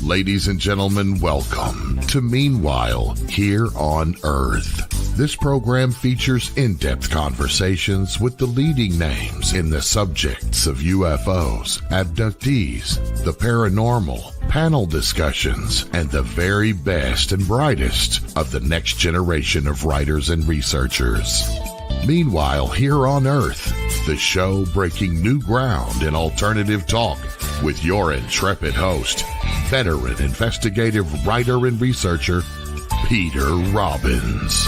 Ladies and gentlemen, welcome to Meanwhile Here on Earth. This program features in-depth conversations with the leading names in the subjects of UFOs, abductees, the paranormal, panel discussions, and the very best and brightest of the next generation of writers and researchers. Meanwhile, Here on Earth, the show breaking new ground in alternative talk with your intrepid host, veteran investigative writer and researcher, Peter Robbins.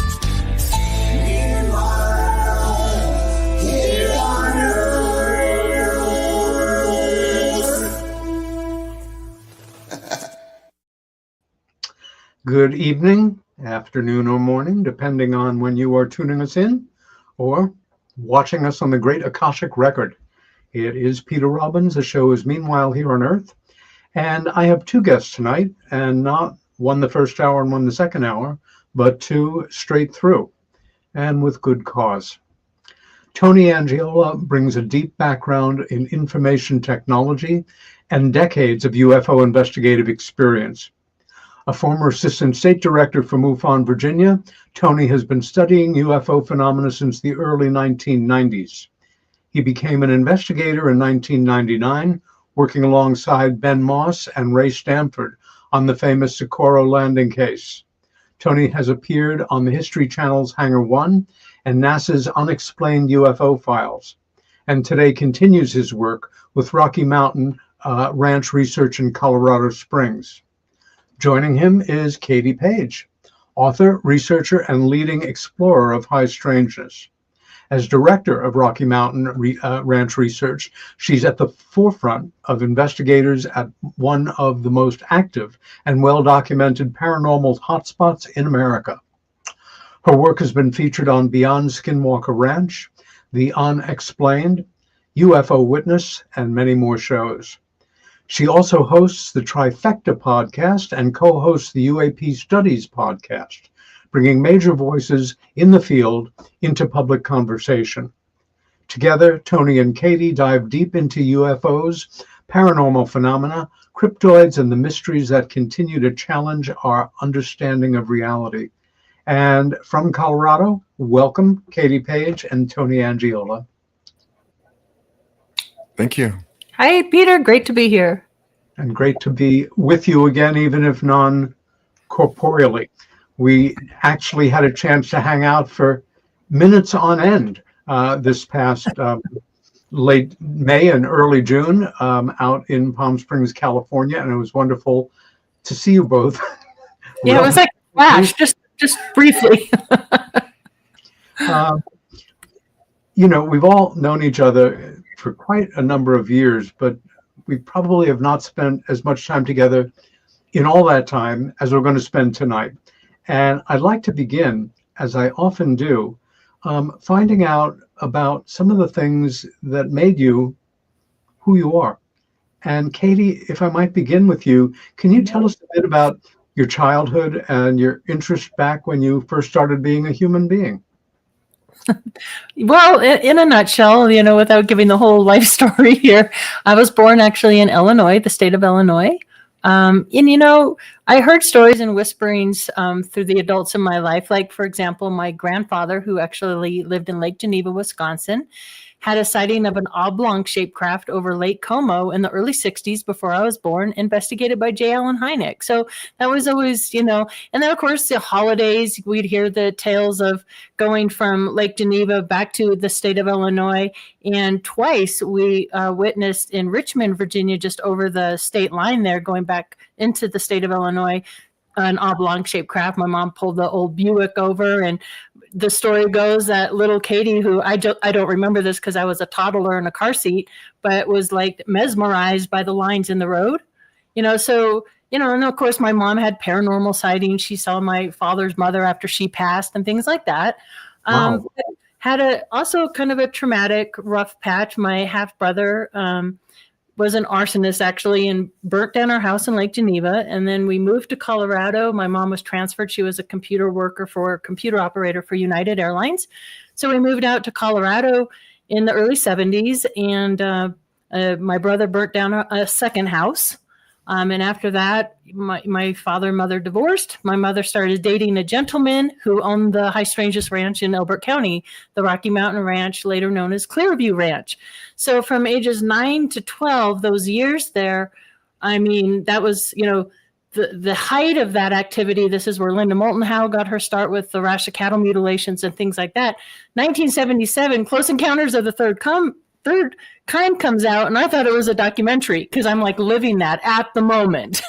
Good evening, afternoon, or morning, depending on when you are tuning us in or watching us on the Great Akashic Record. It is Peter Robbins. The show is Meanwhile Here on Earth. And I have two guests tonight, and not one the first hour and one the second hour, but two straight through, and with good cause. Tony Angiola brings a deep background in information technology and decades of UFO investigative experience. A former assistant state director for MUFON Virginia, Tony has been studying UFO phenomena since the early 1990s. He became an investigator in 1999, working alongside Ben Moss and Ray Stanford on the famous Socorro Landing Case. Tony has appeared on the History Channel's Hangar 1 and NASA's Unexplained UFO files, and today continues his work with Rocky Mountain Ranch Research in Colorado Springs. Joining him is Katie Paige, author, researcher, and leading explorer of high strangeness. As director of Rocky Mountain Ranch Research, she's at the forefront of investigators at one of the most active and well-documented paranormal hotspots in America. Her work has been featured on Beyond Skinwalker Ranch, the Unexplained, UFO Witness, and many more shows. She also hosts the Trifecta podcast and co-hosts the UAP Studies Podcast, bringing major voices in the field into public conversation. Together, Tony and Katie dive deep into UFOs, paranormal phenomena, cryptids, and the mysteries that continue to challenge our understanding of reality. And from Colorado, welcome Katie Paige and Tony Angiola. Thank you. Hi, Peter. Great to be here. And great to be with you again, even if non-corporeally. We actually had a chance to hang out for minutes on end this past late May and early June out in Palm Springs, California, and it was wonderful to see you both. Yeah, it was like a flash, just briefly. We've all known each other for quite a number of years, but we probably have not spent as much time together in all that time as we're going to spend tonight. And I'd like to begin, as I often do, finding out about some of the things that made you who you are. And Katie, if I might begin with you, can you tell us a bit about your childhood and your interest back when you first started being a human being? Well, in a nutshell, without giving the whole life story here, I was born actually in Illinois, the state of Illinois. I heard stories and whisperings through the adults in my life. Like, for example, my grandfather, who actually lived in Lake Geneva, Wisconsin, had a sighting of an oblong-shaped craft over Lake Como in the early 60s before I was born, investigated by J. Allen Hynek. So that was always, and then, of course, the holidays, we'd hear the tales of going from Lake Geneva back to the state of Illinois. And twice we witnessed in Richmond, Virginia, just over the state line there, going back into the state of Illinois, an oblong-shaped craft. My mom pulled the old Buick over, and the story goes that little Katie, who I don't remember this because I was a toddler in a car seat, but was like mesmerized by the lines in the road, so, and of course my mom had paranormal sightings. She saw my father's mother after she passed and things like that. Wow. Had also kind of a traumatic, rough patch. My half brother was an arsonist actually and burnt down our house in Lake Geneva. And then we moved to Colorado. My mom was transferred. She was a computer operator for United Airlines. So we moved out to Colorado in the early 70s. And my brother burnt down a second house. And after that, my father and mother divorced. My mother started dating a gentleman who owned the High Strangeness Ranch in Elbert County, the Rocky Mountain Ranch, later known as Clearview Ranch. So from ages 9 to 12, those years there, I mean, that was, the height of that activity. This is where Linda Moulton Howe got her start with the rash of cattle mutilations and things like that. 1977, Close Encounters of the Third Kind comes out, and I thought it was a documentary because I'm like living that at the moment,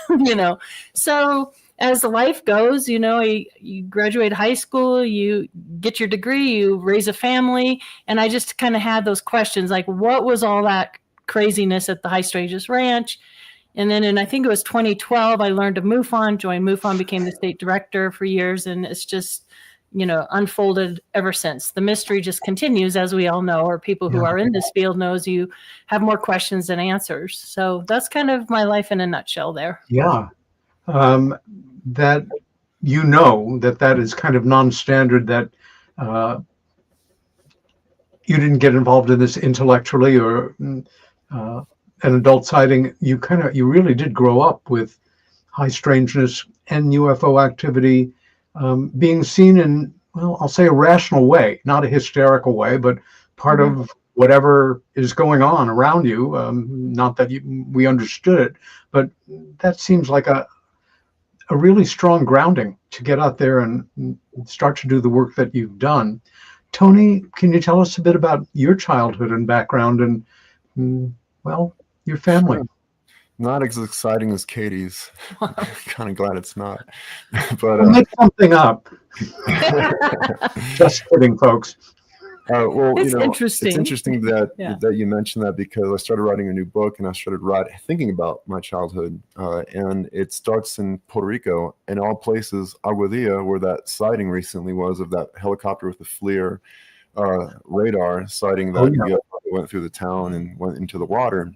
So as life goes, you graduate high school, you get your degree, you raise a family, and I just kind of had those questions like, what was all that craziness at the High Strangeness Ranch? And then I think it was 2012, I learned of MUFON, joined MUFON, became the state director for years, and it's just unfolded ever since. The mystery just continues, as we all know, or people who are in this field knows, you have more questions than answers. So that's kind of my life in a nutshell there. Yeah. That that is kind of non-standard, that you didn't get involved in this intellectually or an adult sighting. You really did grow up with high strangeness and UFO activity being seen in, well, I'll say a rational way, not a hysterical way, but part of whatever is going on around you. Not that we understood it, but that seems like a really strong grounding to get out there and start to do the work that you've done. Tony, can you tell us a bit about your childhood and background and, well, your family? Sure. Not as exciting as Katie's. Kind of glad it's not. But make something up. Just kidding, folks. Well, it's interesting. It's interesting that you mentioned that, because I started writing a new book and I started thinking about my childhood, and it starts in Puerto Rico, and all places, Aguadilla, where that sighting recently was of that helicopter with the FLIR radar sighting that went through the town and went into the water.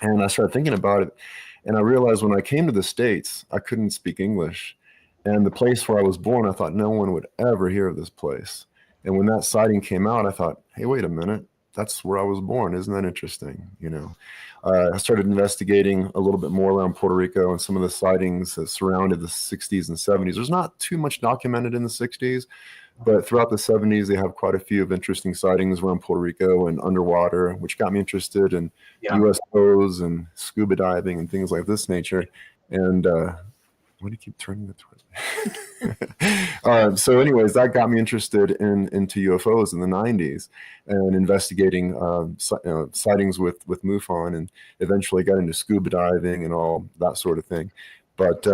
And I started thinking about it, and I realized when I came to the States, I couldn't speak English. And the place where I was born, I thought no one would ever hear of this place. And when that sighting came out, I thought, hey, wait a minute, that's where I was born. Isn't that interesting? I started investigating a little bit more around Puerto Rico and some of the sightings that surrounded the 60s and 70s. There's not too much documented in the 60s, but throughout the 70s, they have quite a few of interesting sightings around Puerto Rico and underwater, which got me interested in UFOs and scuba diving and things like this nature. And why do you keep turning it towards me? So anyways, that got me interested into UFOs in the 90s and investigating sightings with MUFON, and eventually got into scuba diving and all that sort of thing. But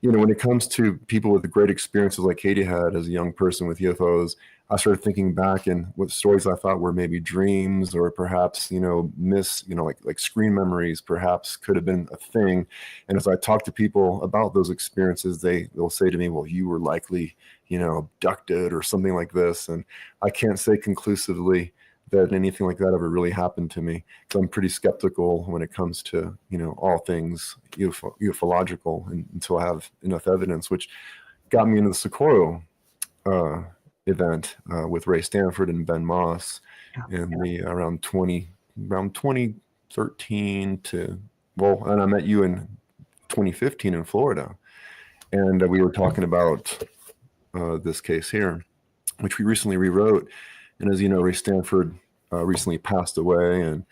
when it comes to people with great experiences like Katie had as a young person with UFOs, I started thinking back and what stories I thought were maybe dreams, or perhaps, like screen memories perhaps could have been a thing. And as I talk to people about those experiences, they'll say to me, well, you were likely, abducted or something like this. And I can't say conclusively that anything like that ever really happened to me, because I'm pretty skeptical when it comes to, all things ufological until I have enough evidence, which got me into the Socorro event with Ray Stanford and Ben Moss in the around 2013 and I met you in 2015 in Florida, and we were talking about this case here, which we recently rewrote. And as you know, Ray Stanford recently passed away, and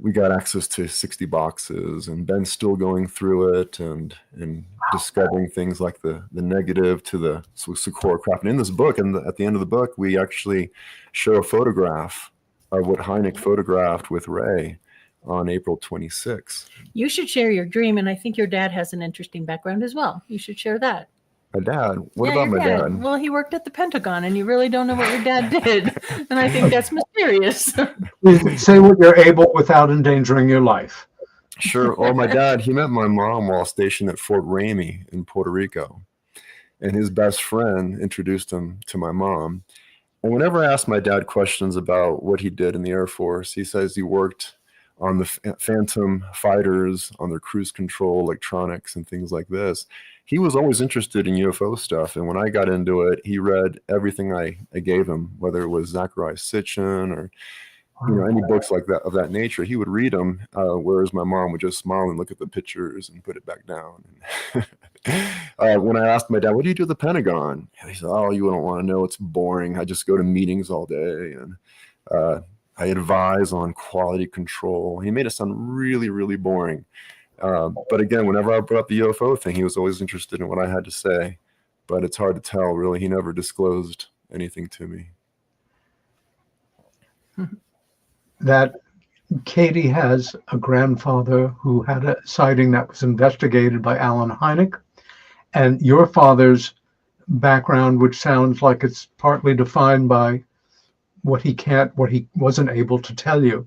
we got access to 60 boxes, and Ben's still going through it and discovering things like the negative to the Socorro craft. And in this book, and at the end of the book, we actually show a photograph of what Hynek photographed with Ray on April 26th. You should share your dream, and I think your dad has an interesting background as well. You should share that. My dad? What about my dad? Well, he worked at the Pentagon, and you really don't know what your dad did. And I think that's mysterious. Say what you're able without endangering your life. Sure. Well, my dad, he met my mom while stationed at Fort Ramey in Puerto Rico. And his best friend introduced him to my mom. And whenever I ask my dad questions about what he did in the Air Force, he says he worked on the Phantom fighters, on their cruise control electronics and things like this. He was always interested in UFO stuff. And when I got into it, he read everything I gave him, whether it was Zecharia Sitchin or any books like that of that nature, he would read them, whereas my mom would just smile and look at the pictures and put it back down. When I asked my dad, "What do you do at the Pentagon?" He said, "Oh, you don't want to know. It's boring. I just go to meetings all day, and I advise on quality control." He made it sound really, really boring. But again, whenever I brought up the UFO thing, he was always interested in what I had to say. But it's hard to tell, really. He never disclosed anything to me. That Katie has a grandfather who had a sighting that was investigated by Alan Hynek, and your father's background, which sounds like it's partly defined by what he wasn't able to tell you.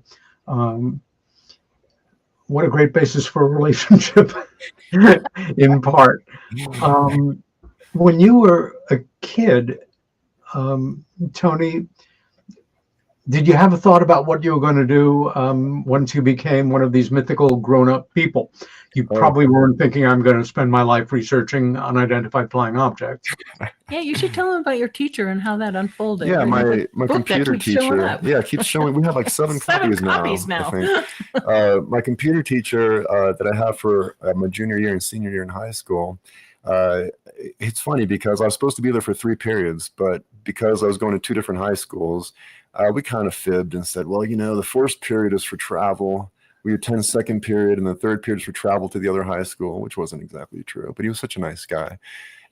What a great basis for a relationship, in part. When you were a kid, Tony, did you have a thought about what you were going to do once you became one of these mythical grown-up people? You probably weren't thinking, I'm going to spend my life researching unidentified flying objects. Yeah, you should tell them about your teacher and how that unfolded. Yeah, my computer teacher. Yeah, it keeps showing. We have like seven copies now. I think. My computer teacher that I have for my junior year and senior year in high school. It's funny because I was supposed to be there for 3 periods, but because I was going to 2 different high schools, we kind of fibbed and said, well, the first period is for travel. We attend second period, and the third period is for travel to the other high school, which wasn't exactly true, but he was such a nice guy.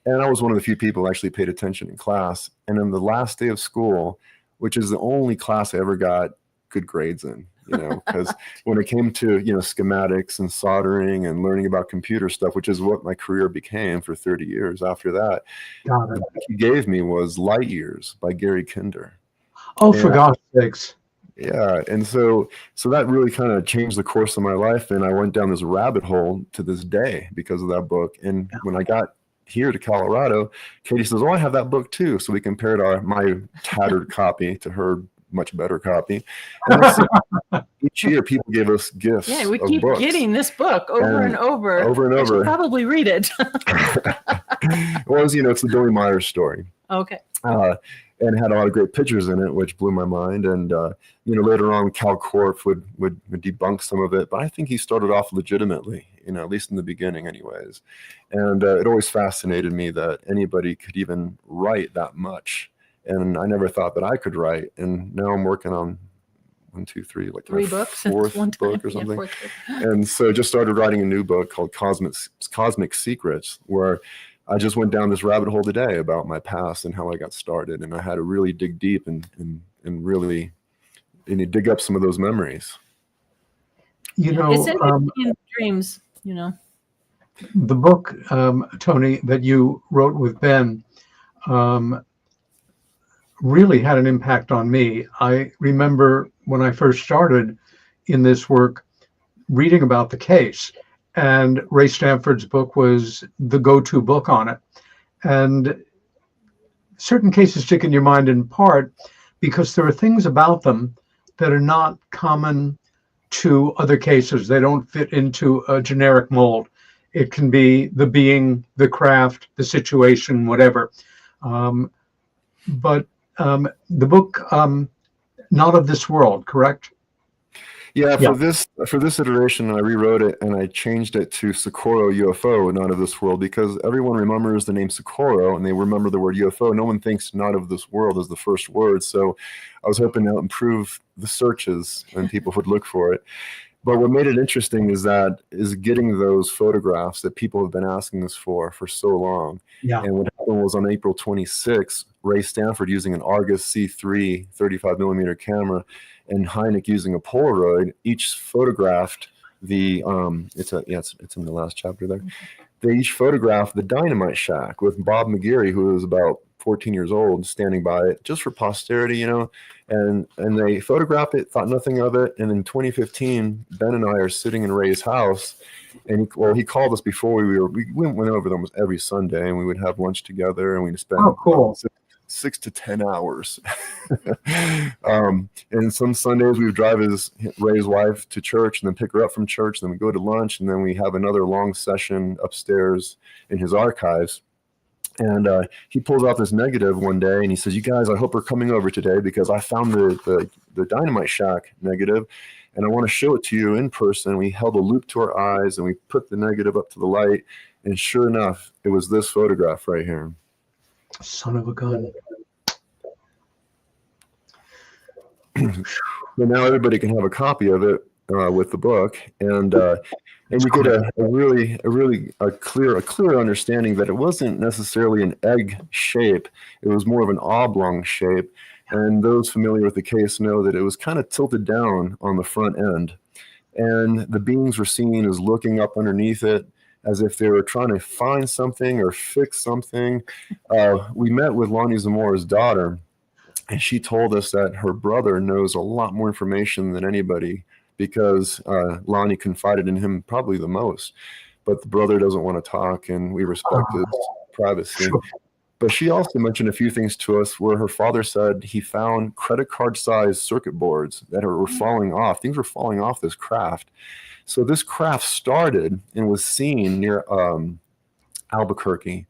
And I was one of the few people who actually paid attention in class. And on the last day of school, which is the only class I ever got good grades in, because when it came to, schematics and soldering and learning about computer stuff, which is what my career became for 30 years after that, the book he gave me was Light Years by Gary Kinder. Oh, for God's sakes. Yeah. And so that really kind of changed the course of my life. And I went down this rabbit hole to this day because of that book. And when I got here to Colorado, Katie says, I have that book too. So we compared my tattered copy to her much better copy. And each year people give us gifts. Yeah, we keep getting this book over and over. I should probably read it. Well, it's the Billy Myers story. Okay. And had a lot of great pictures in it, which blew my mind. And later on, Cal Korff would debunk some of it, but I think he started off legitimately, at least in the beginning, anyways. And it always fascinated me that anybody could even write that much, and I never thought that I could write. And now I'm working on 1, 2, 3, like 3 books, 4th book or something. And so just started writing a new book called Cosmic Secrets, where I just went down this rabbit hole today about my past and how I got started, and I had to really dig deep and really dig up some of those memories. It's in dreams. The book, Tony, that you wrote with Ben, really had an impact on me. I remember when I first started in this work, reading about the case. And Ray Stanford's book was the go-to book on it. And certain cases stick in your mind in part because there are things about them that are not common to other cases. They don't fit into a generic mold. It can be the being, the craft, the situation, whatever. But the book, Not of This World, correct? Yeah, for this iteration, I rewrote it and I changed it to Socorro UFO, Not of This World, because everyone remembers the name Socorro and they remember the word UFO. No one thinks Not of This World is the first word. So I was hoping to improve the searches and people would look for it. But what made it interesting is getting those photographs that people have been asking us for so long. Yeah. And what happened was on April 26th, Ray Stanford using an Argus C3 35 millimeter camera and Hynek using a Polaroid, each photographed the it's in the last chapter there. They each photographed the dynamite shack with Bob McGeary, who was about 14 years old, standing by it just for posterity, and they photographed it, thought nothing of it. And in 2015, Ben and I are sitting in Ray's house, and he called us before we went over them every Sunday, and we would have lunch together, and we'd spend 6 to 10 hours. And some Sundays we would drive Ray's wife to church and then pick her up from church. Then we go to lunch, and then we have another long session upstairs in his archives. And he pulls out this negative one day and he says, "You guys, I hope we're coming over today because I found the Dynamite Shack negative and I want to show it to you in person." We held a loop to our eyes and we put the negative up to the light. And sure enough, it was this photograph right here. Son of a gun. So now everybody can have a copy of it with the book, and you get a clear understanding that it wasn't necessarily an egg shape; it was more of an oblong shape. And those familiar with the case know that it was kind of tilted down on the front end, and the beings were seen as looking up underneath it, as if they were trying to find something or fix something. We met with Lonnie Zamora's daughter, and she told us that her brother knows a lot more information than anybody because Lonnie confided in him probably the most. But the brother doesn't want to talk, and we respect his privacy. Sure. But she also mentioned a few things to us where her father said he found credit card-sized circuit boards that were falling off. Things were falling off this craft. So this craft started and was seen near Albuquerque,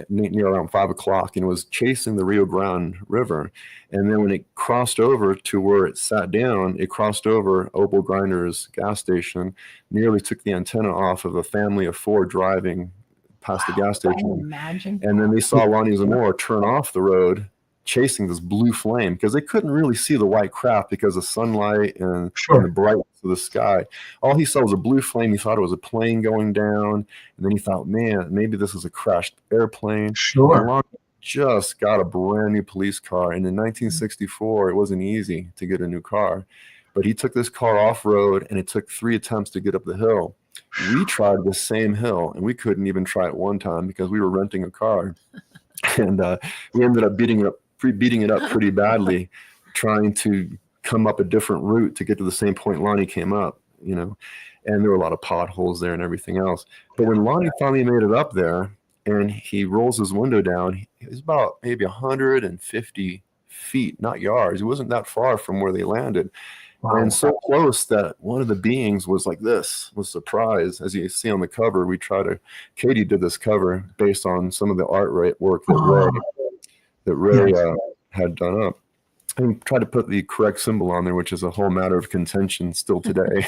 near around 5 o'clock, and was chasing the Rio Grande River. And then when it crossed over to where it sat down, it crossed over Opal Grinder's gas station, nearly took the antenna off of a family of 4 driving past the gas station. Imagine. And then they saw Lonnie Zamora turn off the road, chasing this blue flame, because they couldn't really see the white craft because of sunlight and the brightness of the sky. All he saw was a blue flame. He thought it was a plane going down. And then he thought, man, maybe this is a crashed airplane. Sure. And Lonnie just got a brand new police car. And in 1964, it wasn't easy to get a new car. But he took this car off-road, and it took 3 attempts to get up the hill. We tried the same hill, and we couldn't even try it one time because we were renting a car. And we ended up beating it up pretty badly, trying to come up a different route to get to the same point Lonnie came up, and there were a lot of potholes there and everything else. But when Lonnie finally made it up there and he rolls his window down, it was about maybe 150 feet, not yards. It wasn't that far from where they landed. Wow. And so close that one of the beings was like this, was surprised. As you see on the cover, Katie did this cover based on some of the artwork that Ray had done up, and tried to put the correct symbol on there, which is a whole matter of contention still today.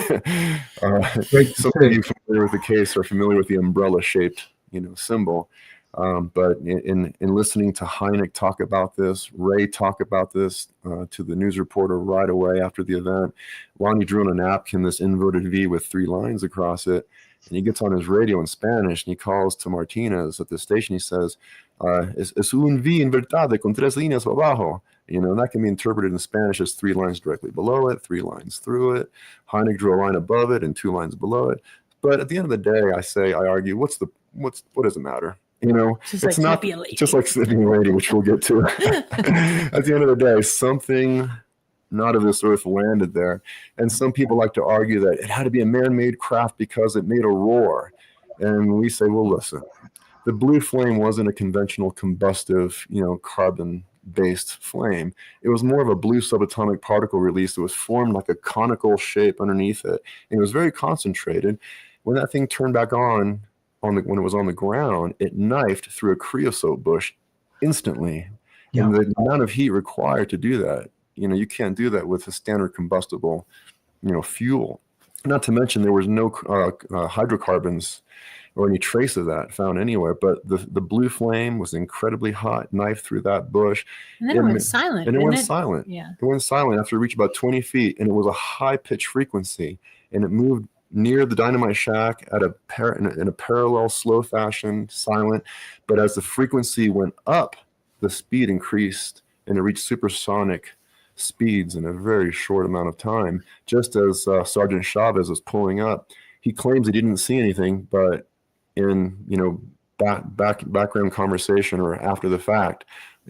Some of you familiar with the case are familiar with the umbrella-shaped, symbol. But in listening to Hynek talk about this, Ray talk about this to the news reporter right away after the event, Lonnie drew on a napkin this inverted V with 3 lines across it. And he gets on his radio in Spanish and he calls to Martinez at the station. He says, es un V invertado con 3 líneas abajo. And that can be interpreted in Spanish as 3 lines directly below it, 3 lines through it. Hynek drew a line above it and 2 lines below it. But at the end of the day, I argue, what does it matter? It's not just like Sleeping Lady, which we'll get to. At the end of the day, something not of this earth landed there. And some people like to argue that it had to be a man-made craft because it made a roar. And we say, well, listen, the blue flame wasn't a conventional combustive, carbon-based flame. It was more of a blue subatomic particle release that was formed like a conical shape underneath it. And it was very concentrated. When that thing turned back on when it was on the ground, it knifed through a creosote bush instantly. Yeah. And the amount of heat required to do that, you can't do that with a standard combustible, fuel. Not to mention there was no hydrocarbons or any trace of that found anywhere. But the blue flame was incredibly hot, knifed through that bush. And then it went silent. And it went silent. Yeah. It went silent after it reached about 20 feet, and it was a high-pitched frequency, and it moved near the Dynamite Shack at in a parallel, slow fashion, silent. But as the frequency went up, the speed increased, and it reached supersonic speeds in a very short amount of time. Just as Sergeant Chavez was pulling up, he claims he didn't see anything, but in background conversation or after the fact,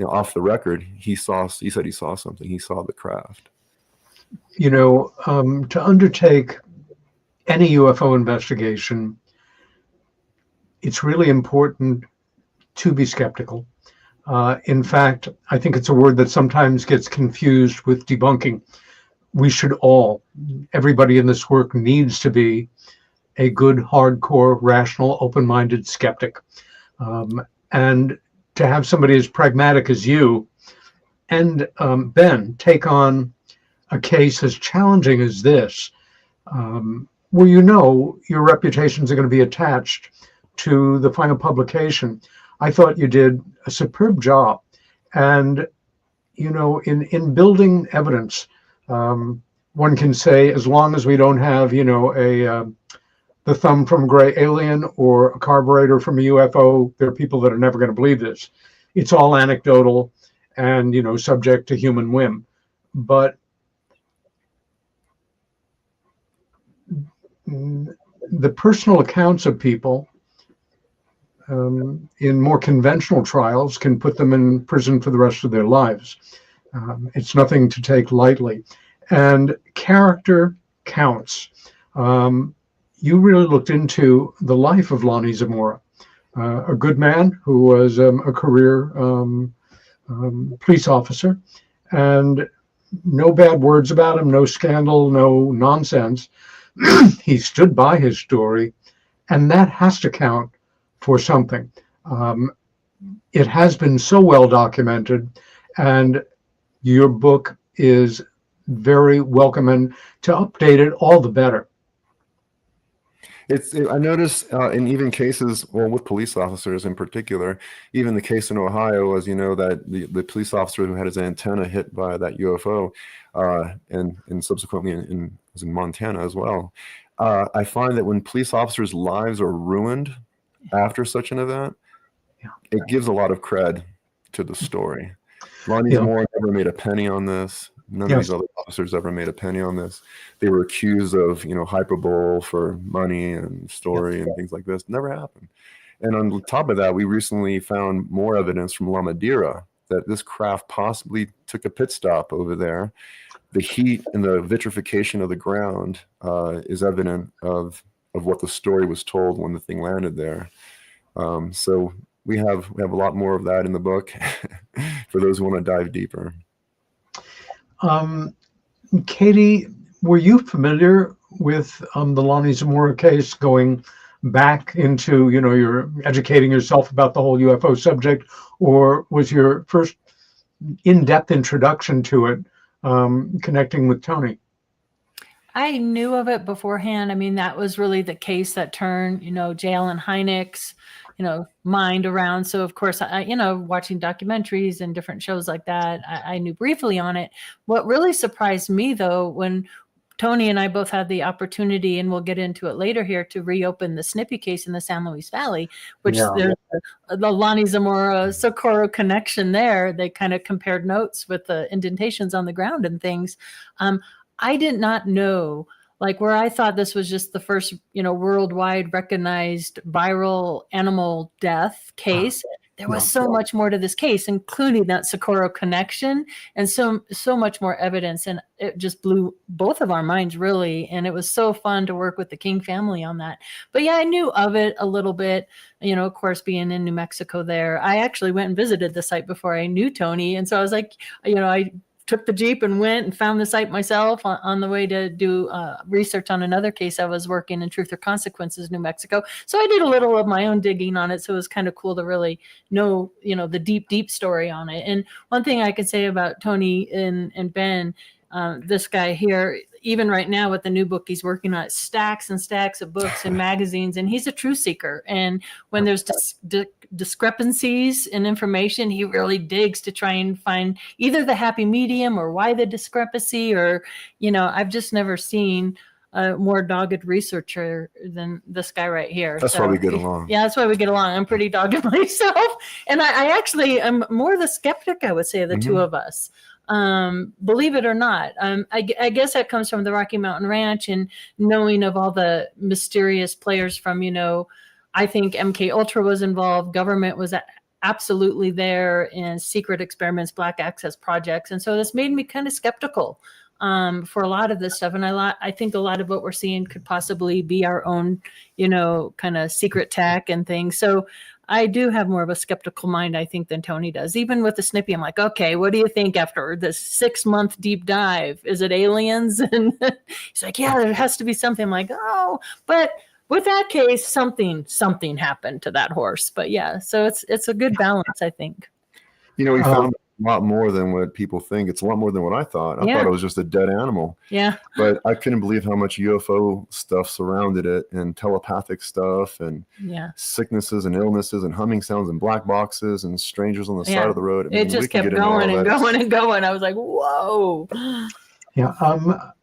off the record, he said he saw something. He saw the craft. To undertake any UFO investigation, it's really important to be skeptical. In fact, I think it's a word that sometimes gets confused with debunking. We should everybody in this work needs to be a good, hardcore, rational, open-minded skeptic. And to have somebody as pragmatic as you and Ben take on a case as challenging as this, where your reputations are going to be attached to the final publication, I thought you did a superb job. And, in building evidence, one can say, as long as we don't have, the thumb from a gray alien or a carburetor from a UFO, there are people that are never going to believe this. It's all anecdotal and, subject to human whim. But the personal accounts of people in more conventional trials can put them in prison for the rest of their lives. It's nothing to take lightly. And character counts. You really looked into the life of Lonnie Zamora, a good man who was a career police officer, and no bad words about him, no scandal, no nonsense. He stood by his story, and that has to count for something. It has been so well documented, and your book is very welcome, and to update it, all the better. I noticed in even cases, well, with police officers in particular, even the case in Ohio, as you know, that the police officer who had his antenna hit by that UFO, and subsequently in Montana as well. I find that when police officers' lives are ruined after such an event, it gives a lot of cred to the story. Lonnie Zamora never made a penny on this. None of these other officers ever made a penny on this. They were accused of, hyperbole for money and story and things like this. Never happened. And on top of that, we recently found more evidence from La Madeira that this craft possibly took a pit stop over there. The heat and the vitrification of the ground is evident of what the story was told when the thing landed there. So we have a lot more of that in the book for those who want to dive deeper. Katie, were you familiar with the Lonnie Zamora case, going back into, you're educating yourself about the whole UFO subject, or was your first in-depth introduction to it connecting with Tony? I knew of it beforehand. I mean, that was really the case that turned, J. Allen Hynek's, mind around. So of course, watching documentaries and different shows like that, I knew briefly on it. What really surprised me though, when Tony and I both had the opportunity, and we'll get into it later here, to reopen the Snippy case in the San Luis Valley, which there's the Lonnie Zamora Socorro connection there. They kind of compared notes with the indentations on the ground and things. I did not know, where I thought this was just the first, worldwide recognized viral animal death case. There was so much more to this case, including that Socorro connection, and so much more evidence. And it just blew both of our minds, really. And it was so fun to work with the King family on that. But yeah, I knew of it a little bit, of course, being in New Mexico there. I actually went and visited the site before I knew Tony. And so I was like, I took the Jeep and went and found the site myself on the way to do research on another case I was working in, Truth or Consequences, New Mexico. So I did a little of my own digging on it. So it was kind of cool to really know, the deep story on it. And one thing I could say about Tony and Ben, this guy here, even right now with the new book he's working on, stacks and stacks of books and magazines, and he's a truth seeker. And when there's discrepancies in information, he really digs to try and find either the happy medium or why the discrepancy, or, I've just never seen a more dogged researcher than this guy right here. That's why we get along. Yeah, that's why we get along. I'm pretty dogged myself. And I actually am more the skeptic, I would say, of the two of us. Believe it or not. I guess that comes from the Rocky Mountain Ranch and knowing of all the mysterious players from, I think MK Ultra was involved. Government was absolutely there, and secret experiments, black access projects. And so this made me kind of skeptical for a lot of this stuff. And I think a lot of what we're seeing could possibly be our own, kind of secret tech and things. So I do have more of a skeptical mind, I think, than Tony does. Even with the Snippy, I'm like, okay, what do you think after this 6-month deep dive? Is it aliens? And he's like, yeah, there has to be something. I'm like, oh, but with that case, something happened to that horse. But yeah, so it's a good balance, I think. We found a lot more than what people think. It's a lot more than what I thought. I thought it was just a dead animal. Yeah. But I couldn't believe how much UFO stuff surrounded it, and telepathic stuff, and sicknesses and illnesses and humming sounds and black boxes and strangers on the side of the road. It just kept going and going and going. I was like, whoa. Yeah,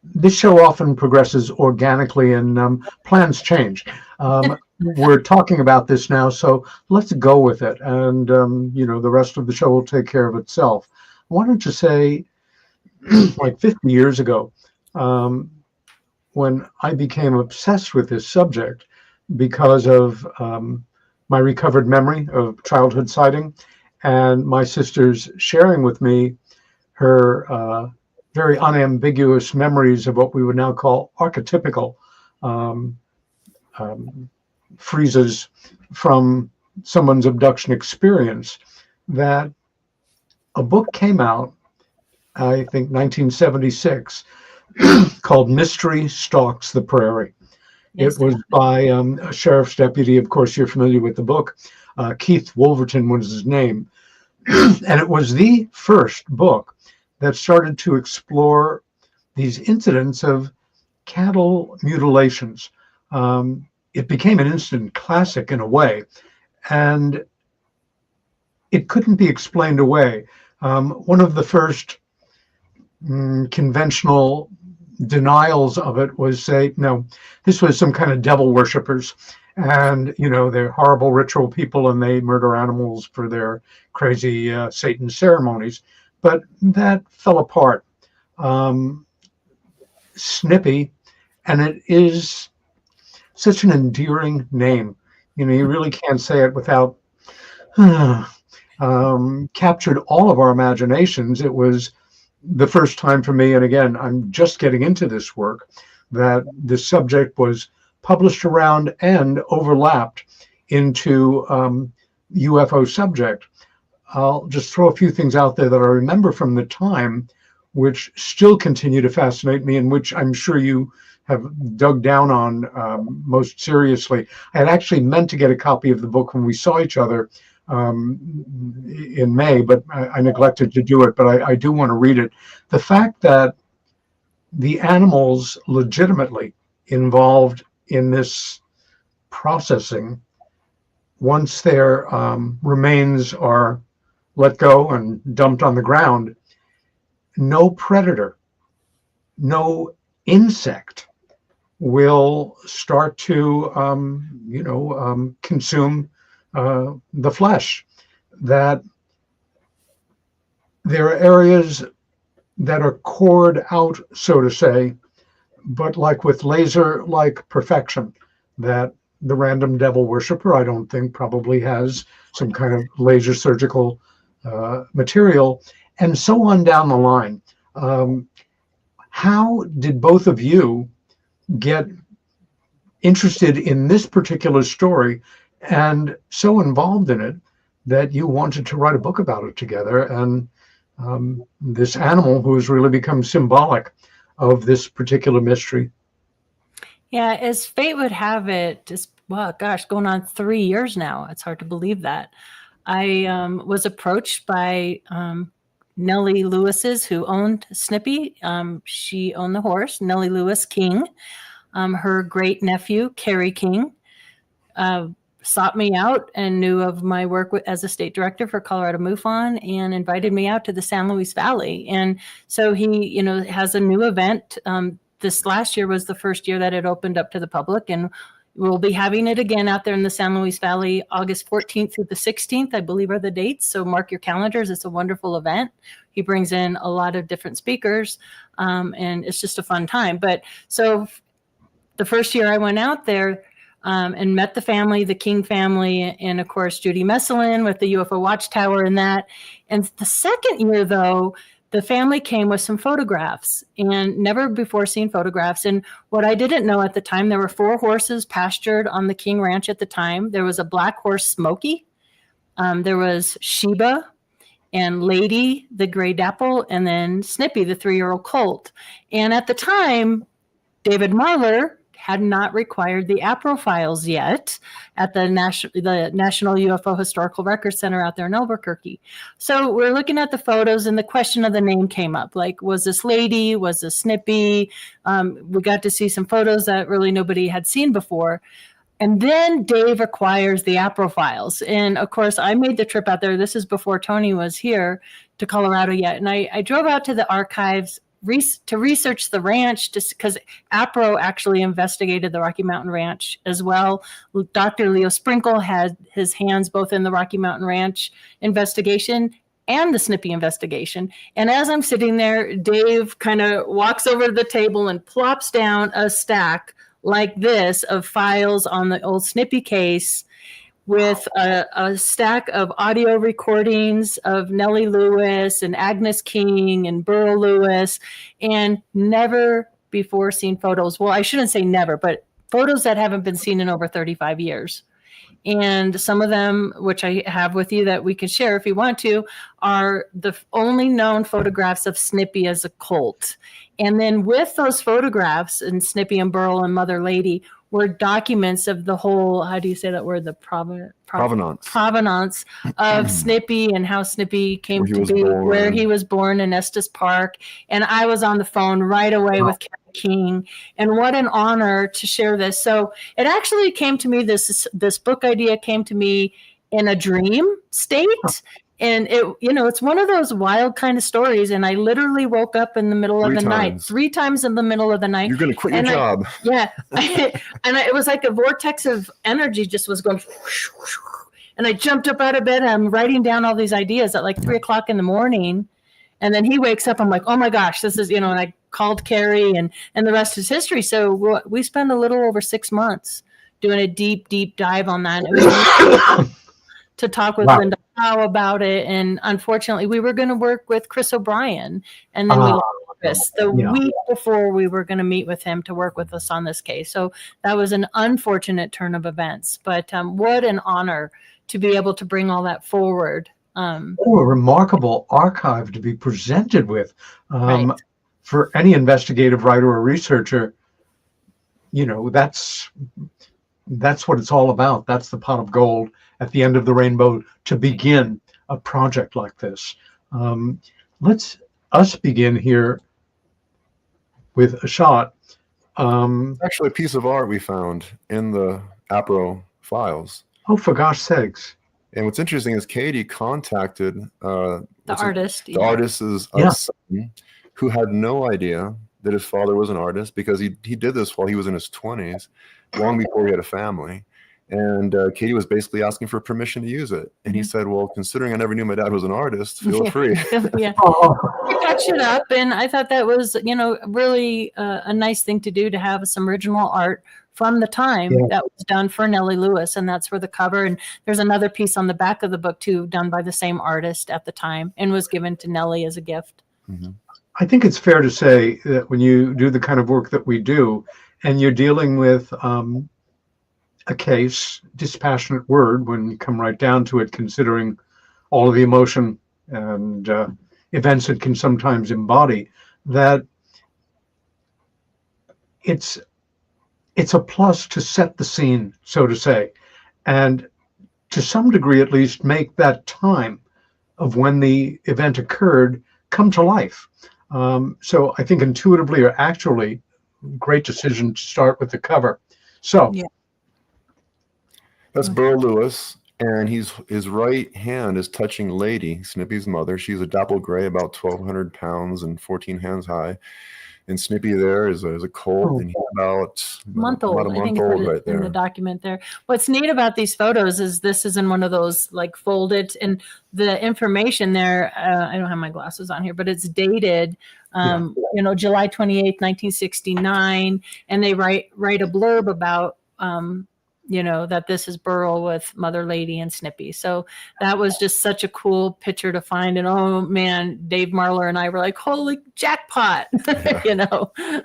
this show often progresses organically, and plans change. We're talking about this now, so let's go with it. And, the rest of the show will take care of itself. I wanted to say, like 50 years ago, when I became obsessed with this subject because of my recovered memory of childhood sighting, and my sister's sharing with me her very unambiguous memories of what we would now call archetypical freezes from someone's abduction experience, that a book came out, I think 1976, called Mystery Stalks the Prairie. It was by a sheriff's deputy. Of course, you're familiar with the book. Keith Wolverton was his name. And it was the first book that started to explore these incidents of cattle mutilations. It became an instant classic in a way, and it couldn't be explained away. One of the first conventional denials of it was say, no, this was some kind of devil worshippers, and they're horrible ritual people and they murder animals for their crazy Satan ceremonies. But that fell apart. Snippy, and it is such an endearing name. You really can't say it without captured all of our imaginations. It was the first time for me, and again, I'm just getting into this work, that the subject was published around and overlapped into UFO subject. I'll just throw a few things out there that I remember from the time, which still continue to fascinate me, and which I'm sure you have dug down on most seriously. I had actually meant to get a copy of the book when we saw each other in May, but I neglected to do it, but I do want to read it. The fact that the animals legitimately involved in this processing, once their remains are let go and dumped on the ground, no predator, no insect will start to, consume the flesh. That there are areas that are cored out, so to say, but like with laser-like perfection, that the random devil worshiper, I don't think, probably has some kind of laser surgical material, and so on down the line. How did both of you get interested in this particular story and so involved in it that you wanted to write a book about it together, and this animal who has really become symbolic of this particular mystery? Yeah, as fate would have it, just, going on 3 years now. It's hard to believe that. I was approached by Nellie Lewis's, who owned Snippy. She owned the horse, Nellie Lewis King. Her great nephew, Kerry King, sought me out and knew of my work as a state director for Colorado MUFON and invited me out to the San Luis Valley. And so he, has a new event. This last year was the first year that it opened up to the public, and we'll be having it again out there in the San Luis Valley, August 14th through the 16th, I believe are the dates. So mark your calendars. It's a wonderful event. He brings in a lot of different speakers, and it's just a fun time. But so the first year I went out there and met the family, the King family, and of course, Judy Messelin with the UFO Watchtower and that. And the second year, though, the family came with some photographs, and never before seen photographs. And what I didn't know at the time, there were 4 horses pastured on the King Ranch at the time. There was a black horse, Smokey. There was Sheba and Lady, the gray dapple, and then Snippy, the 3-year-old colt. And at the time, David Marler had not required the APRO files yet at the National UFO Historical Records Center out there in Albuquerque. So we're looking at the photos, and the question of the name came up. Like, was this lady? Was this Snippy? We got to see some photos that really nobody had seen before. And then Dave acquires the APRO files. And of course, I made the trip out there. This is before Tony was here to Colorado yet. And I drove out to the archives to research the ranch, because APRO actually investigated the Rocky Mountain Ranch as well. Dr. Leo Sprinkle had his hands both in the Rocky Mountain Ranch investigation and the Snippy investigation. And as I'm sitting there, Dave kind of walks over to the table and plops down a stack like this of files on the old Snippy case, with a stack of audio recordings of Nellie Lewis and Agnes King and Burl Lewis, and never before seen photos. Well, I shouldn't say never, but photos that haven't been seen in over 35 years. And some of them, which I have with you that we can share if you want to, are the only known photographs of Snippy as a cult. And then with those photographs, and Snippy and Burl and Mother Lady, were documents of the whole, how do you say that word? The provenance of Snippy, and how Snippy came to be, where he was born in Estes Park. And I was on the phone right away with Kevin King, and what an honor to share this. So it actually came to me, this book idea came to me in a dream state. And it's one of those wild kind of stories. And I literally woke up in the middle of the night, 3 times in the middle of the night. You're going to quit your job. And it was like a vortex of energy just was going. Whoosh, whoosh, and I jumped up out of bed. And I'm writing down all these ideas at like 3 o'clock in the morning. And then he wakes up. I'm like, oh my gosh, this is, and I called Carrie, and the rest is history. So we spent a little over 6 months doing a deep, deep dive on that. To talk with Linda Howe about it. And unfortunately, we were going to work with Chris O'Brien, and then we lost Chris the week before we were going to meet with him to work with us on this case. So that was an unfortunate turn of events, but what an honor to be able to bring all that forward. A remarkable archive to be presented with. For any investigative writer or researcher, that's what it's all about. That's the pot of gold at the end of the rainbow to begin a project like this. Let's begin here with a shot. Actually, a piece of art we found in the APRO files. Oh, for gosh sakes. And what's interesting is Katie contacted the artist. The artist's son, who had no idea that his father was an artist, because he did this while he was in his 20s, long before he had a family. And Katie was basically asking for permission to use it. And he said, well, considering I never knew my dad was an artist, feel free. We touched it up, and I thought that was, really a nice thing to do, to have some original art from the time that was done for Nellie Lewis. And that's for the cover. And there's another piece on the back of the book, too, done by the same artist at the time, and was given to Nellie as a gift. Mm-hmm. I think it's fair to say that when you do the kind of work that we do, and you're dealing with a case, dispassionate word when you come right down to it, considering all of the emotion and events it can sometimes embody, that it's a plus to set the scene, so to say, and to some degree at least make that time of when the event occurred come to life. So I think intuitively or actually, great decision to start with the cover. So. Yeah. That's Burl Lewis, and his right hand is touching Lady, Snippy's mother. She's a dapple gray, about 1,200 pounds and 14 hands high. And Snippy there is a colt, and he's about a month old. I think it's right there in the document there. What's neat about these photos is this is in one of those like folded, and the information there. I don't have my glasses on here, but it's dated. July 28th, 1969, and they write a blurb about. That this is Burl with Mother Lady and Snippy. So that was just such a cool picture to find. And oh man, Dave Marler and I were like, holy jackpot,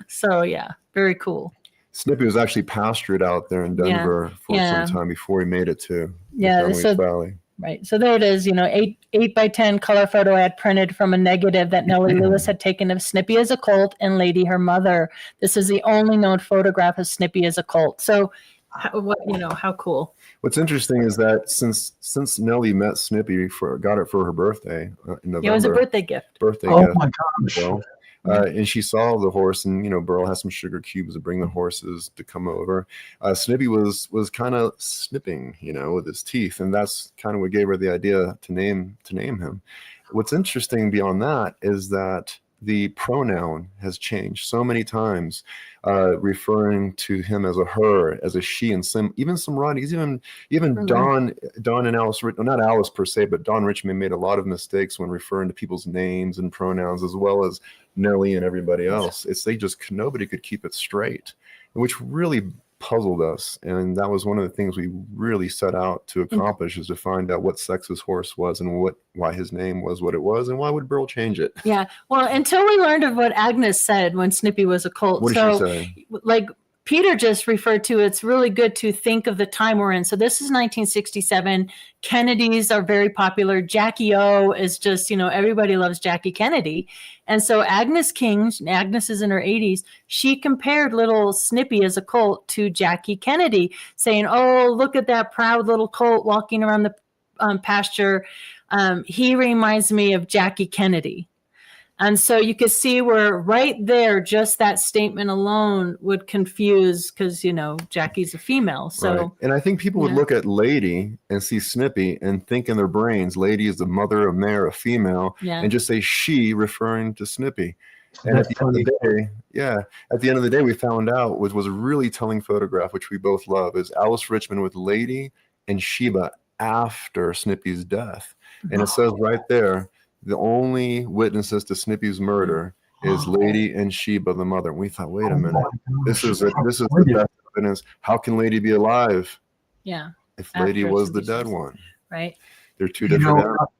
So yeah, very cool. Snippy was actually pastured out there in Denver for some time before he made it to Valley. Right. So there it is, 8x10 color photo I had printed from a negative that Nellie Lewis had taken of Snippy as a cult and Lady, her mother. This is the only known photograph of Snippy as a cult. So how cool. What's interesting is that since Nellie met Snippy got it for her birthday in November. It was a birthday gift. Gift. My gosh. So, and she saw the horse, and Burl has some sugar cubes to bring the horses to come over. Snippy was kind of snipping, with his teeth, and that's kind of what gave her the idea to name him. What's interesting beyond that is that the pronoun has changed so many times, referring to him as a her, as a she, and even some writings, even Don and Alice, not Alice per se, but Don Richmond made a lot of mistakes when referring to people's names and pronouns, as well as Nellie and everybody else. Nobody could keep it straight, which really puzzled us, and that was one of the things we really set out to accomplish, is to find out what sex his horse was and why his name was what it was, and why would Burl change it. Yeah, well, until we learned of what Agnes said when Snippy was a cult. What did she say? Like Peter just referred to, it's really good to think of the time we're in. So this is 1967. Kennedys are very popular. Jackie O is just, everybody loves Jackie Kennedy. And so Agnes is in her 80s. She compared little Snippy as a colt to Jackie Kennedy, saying, oh, look at that proud little colt walking around the pasture. He reminds me of Jackie Kennedy. And so you could see where right there, just that statement alone would confuse, because, Jackie's a female. So, right. And I think people would look at Lady and see Snippy and think in their brains, Lady is the mother of mare, a female, and just say she, referring to Snippy. And at the end of the day, we found out was a really telling photograph, which we both love, is Alice Richmond with Lady and Sheba after Snippy's death. And it says right there, the only witnesses to Snippy's murder is Lady and Sheba, the mother. And we thought, wait a minute, this is the best evidence. How can Lady be alive? Yeah. If Lady was the dead one. Right. They're two different animals.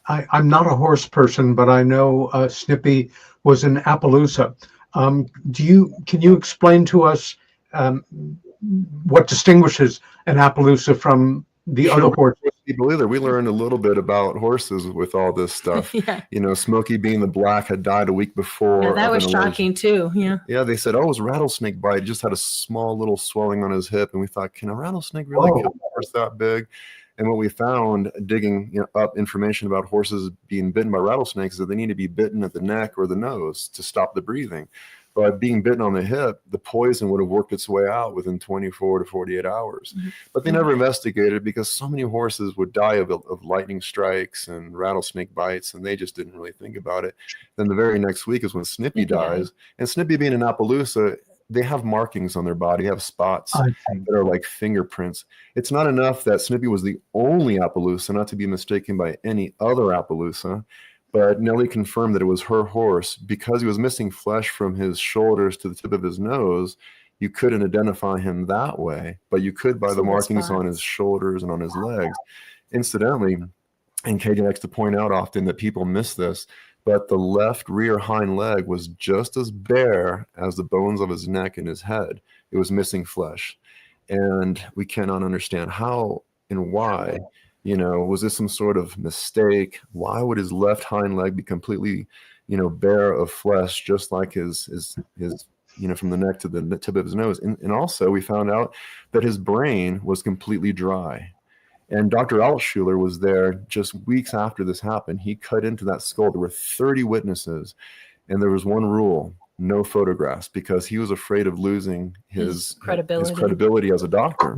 I'm not a horse person, but I know Snippy was in Appaloosa. Can you explain to us what distinguishes an Appaloosa from the other horses? We learned a little bit about horses with all this stuff. Smokey being the black had died a week before. Yeah, that was shocking too. Yeah, they said, it was rattlesnake bite. He just had a small little swelling on his hip, and we thought, can a rattlesnake really kill a horse that big? And what we found, digging up information about horses being bitten by rattlesnakes, is that they need to be bitten at the neck or the nose to stop the breathing. But being bitten on the hip, the poison would have worked its way out within 24 to 48 hours. Mm-hmm. But they never investigated, because so many horses would die of lightning strikes and rattlesnake bites, and they just didn't really think about it. Then the very next week is when Snippy dies. And Snippy being in Appaloosa, they have markings on their body, have spots that are like fingerprints. It's not enough that Snippy was the only Appaloosa, not to be mistaken by any other Appaloosa. But Nellie confirmed that it was her horse. Because he was missing flesh from his shoulders to the tip of his nose, you couldn't identify him that way, but you could by the markings on his shoulders and on his legs. Incidentally, and Katie likes to point out often that people miss this, but the left rear hind leg was just as bare as the bones of his neck and his head. It was missing flesh. And we cannot understand how and why. Was this some sort of mistake? Why would his left hind leg be completely, bare of flesh, just like his from the neck to the tip of his nose? And also we found out that his brain was completely dry. And Dr. Altschuler was there just weeks after this happened. He cut into that skull. There were 30 witnesses, and there was one rule: no photographs, because he was afraid of losing his credibility as a doctor.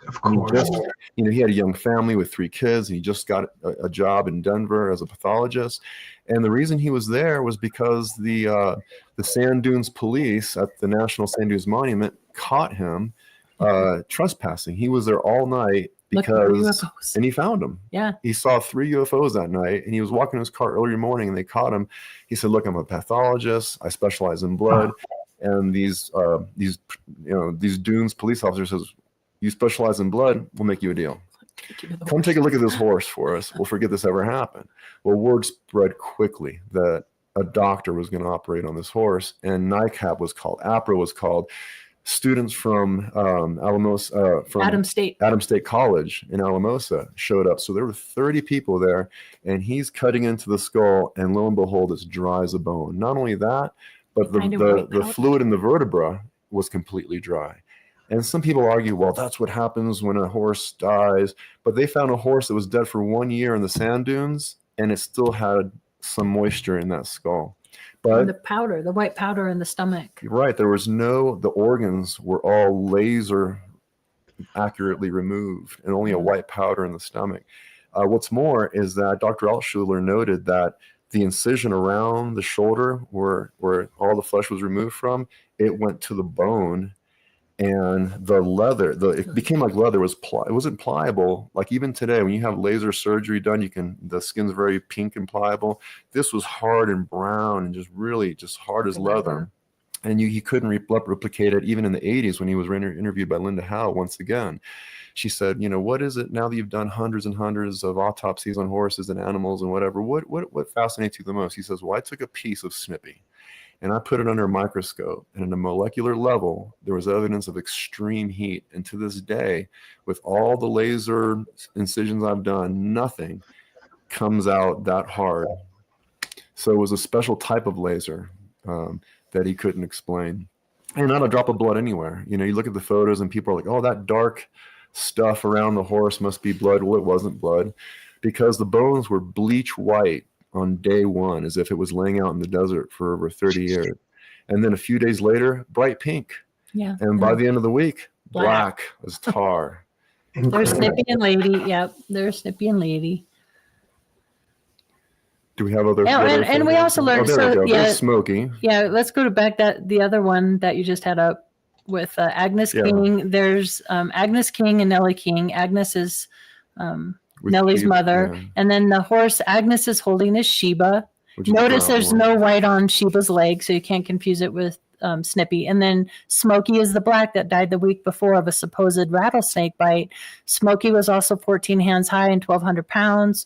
Of course. He had a young family with 3 kids. And he just got a job in Denver as a pathologist. And the reason he was there was because the Sand Dunes police at the National Sand Dunes Monument caught him trespassing. He was there all night and he found them. Yeah. He saw 3 UFOs that night, and he was walking his car early morning, and they caught him. He said, "Look, I'm a pathologist. I specialize in blood." And these Dunes police officers says, "You specialize in blood, we'll make you a deal. Come take a look at this horse for us. We'll forget this ever happened." Well, word spread quickly that a doctor was going to operate on this horse, and NICAP was called, APRA was called. students from from Adams State College in Alamosa showed up. So there were 30 people there, and he's cutting into the skull, and lo and behold, it's dry as a bone. Not only that, but the fluid in the vertebra was completely dry. And some people argue, well, that's what happens when a horse dies. But they found a horse that was dead for 1 year in the sand dunes, and it still had some moisture in that skull. But the white powder in the stomach. Right. There was the organs were all laser accurately removed, and only a white powder in the stomach. What's more is that Dr. Altshuler noted that the incision around the shoulder where all the flesh was removed from, it went to the bone. And the leather, it became like leather. It wasn't pliable. Like even today, when you have laser surgery done, the skin's very pink and pliable. This was hard and brown and just really just hard as leather. And he couldn't replicate it even in the 80s when he was interviewed by Linda Howe once again. She said, what is it now that you've done hundreds and hundreds of autopsies on horses and animals and whatever? What fascinates you the most? He says, well, I took a piece of Snippy and I put it under a microscope, and at a molecular level, there was evidence of extreme heat. And to this day, with all the laser incisions I've done, nothing comes out that hard. So it was a special type of laser that he couldn't explain. And not a drop of blood anywhere. You look at the photos and people are like, oh, that dark stuff around the horse must be blood. Well, it wasn't blood, because the bones were bleach white on day one, as if it was laying out in the desert for over 30 years. And then a few days later, bright pink. Yeah. And by the end of the week, black as tar. There's Snippy and Lady. Yep. There's Snippy and Lady. Do we have other? Yeah, and we also learned. There's Smokey. Yeah. Let's go back the other one that you just had up with Agnes King. There's Agnes King and Nellie King. Agnes is Nellie's mother, and then the horse Agnes is holding is Sheba. Notice there's no white on Sheba's leg, so you can't confuse it with Snippy. And then Smokey is the black that died the week before of a supposed rattlesnake bite. Smokey was also 14 hands high and 1,200 pounds.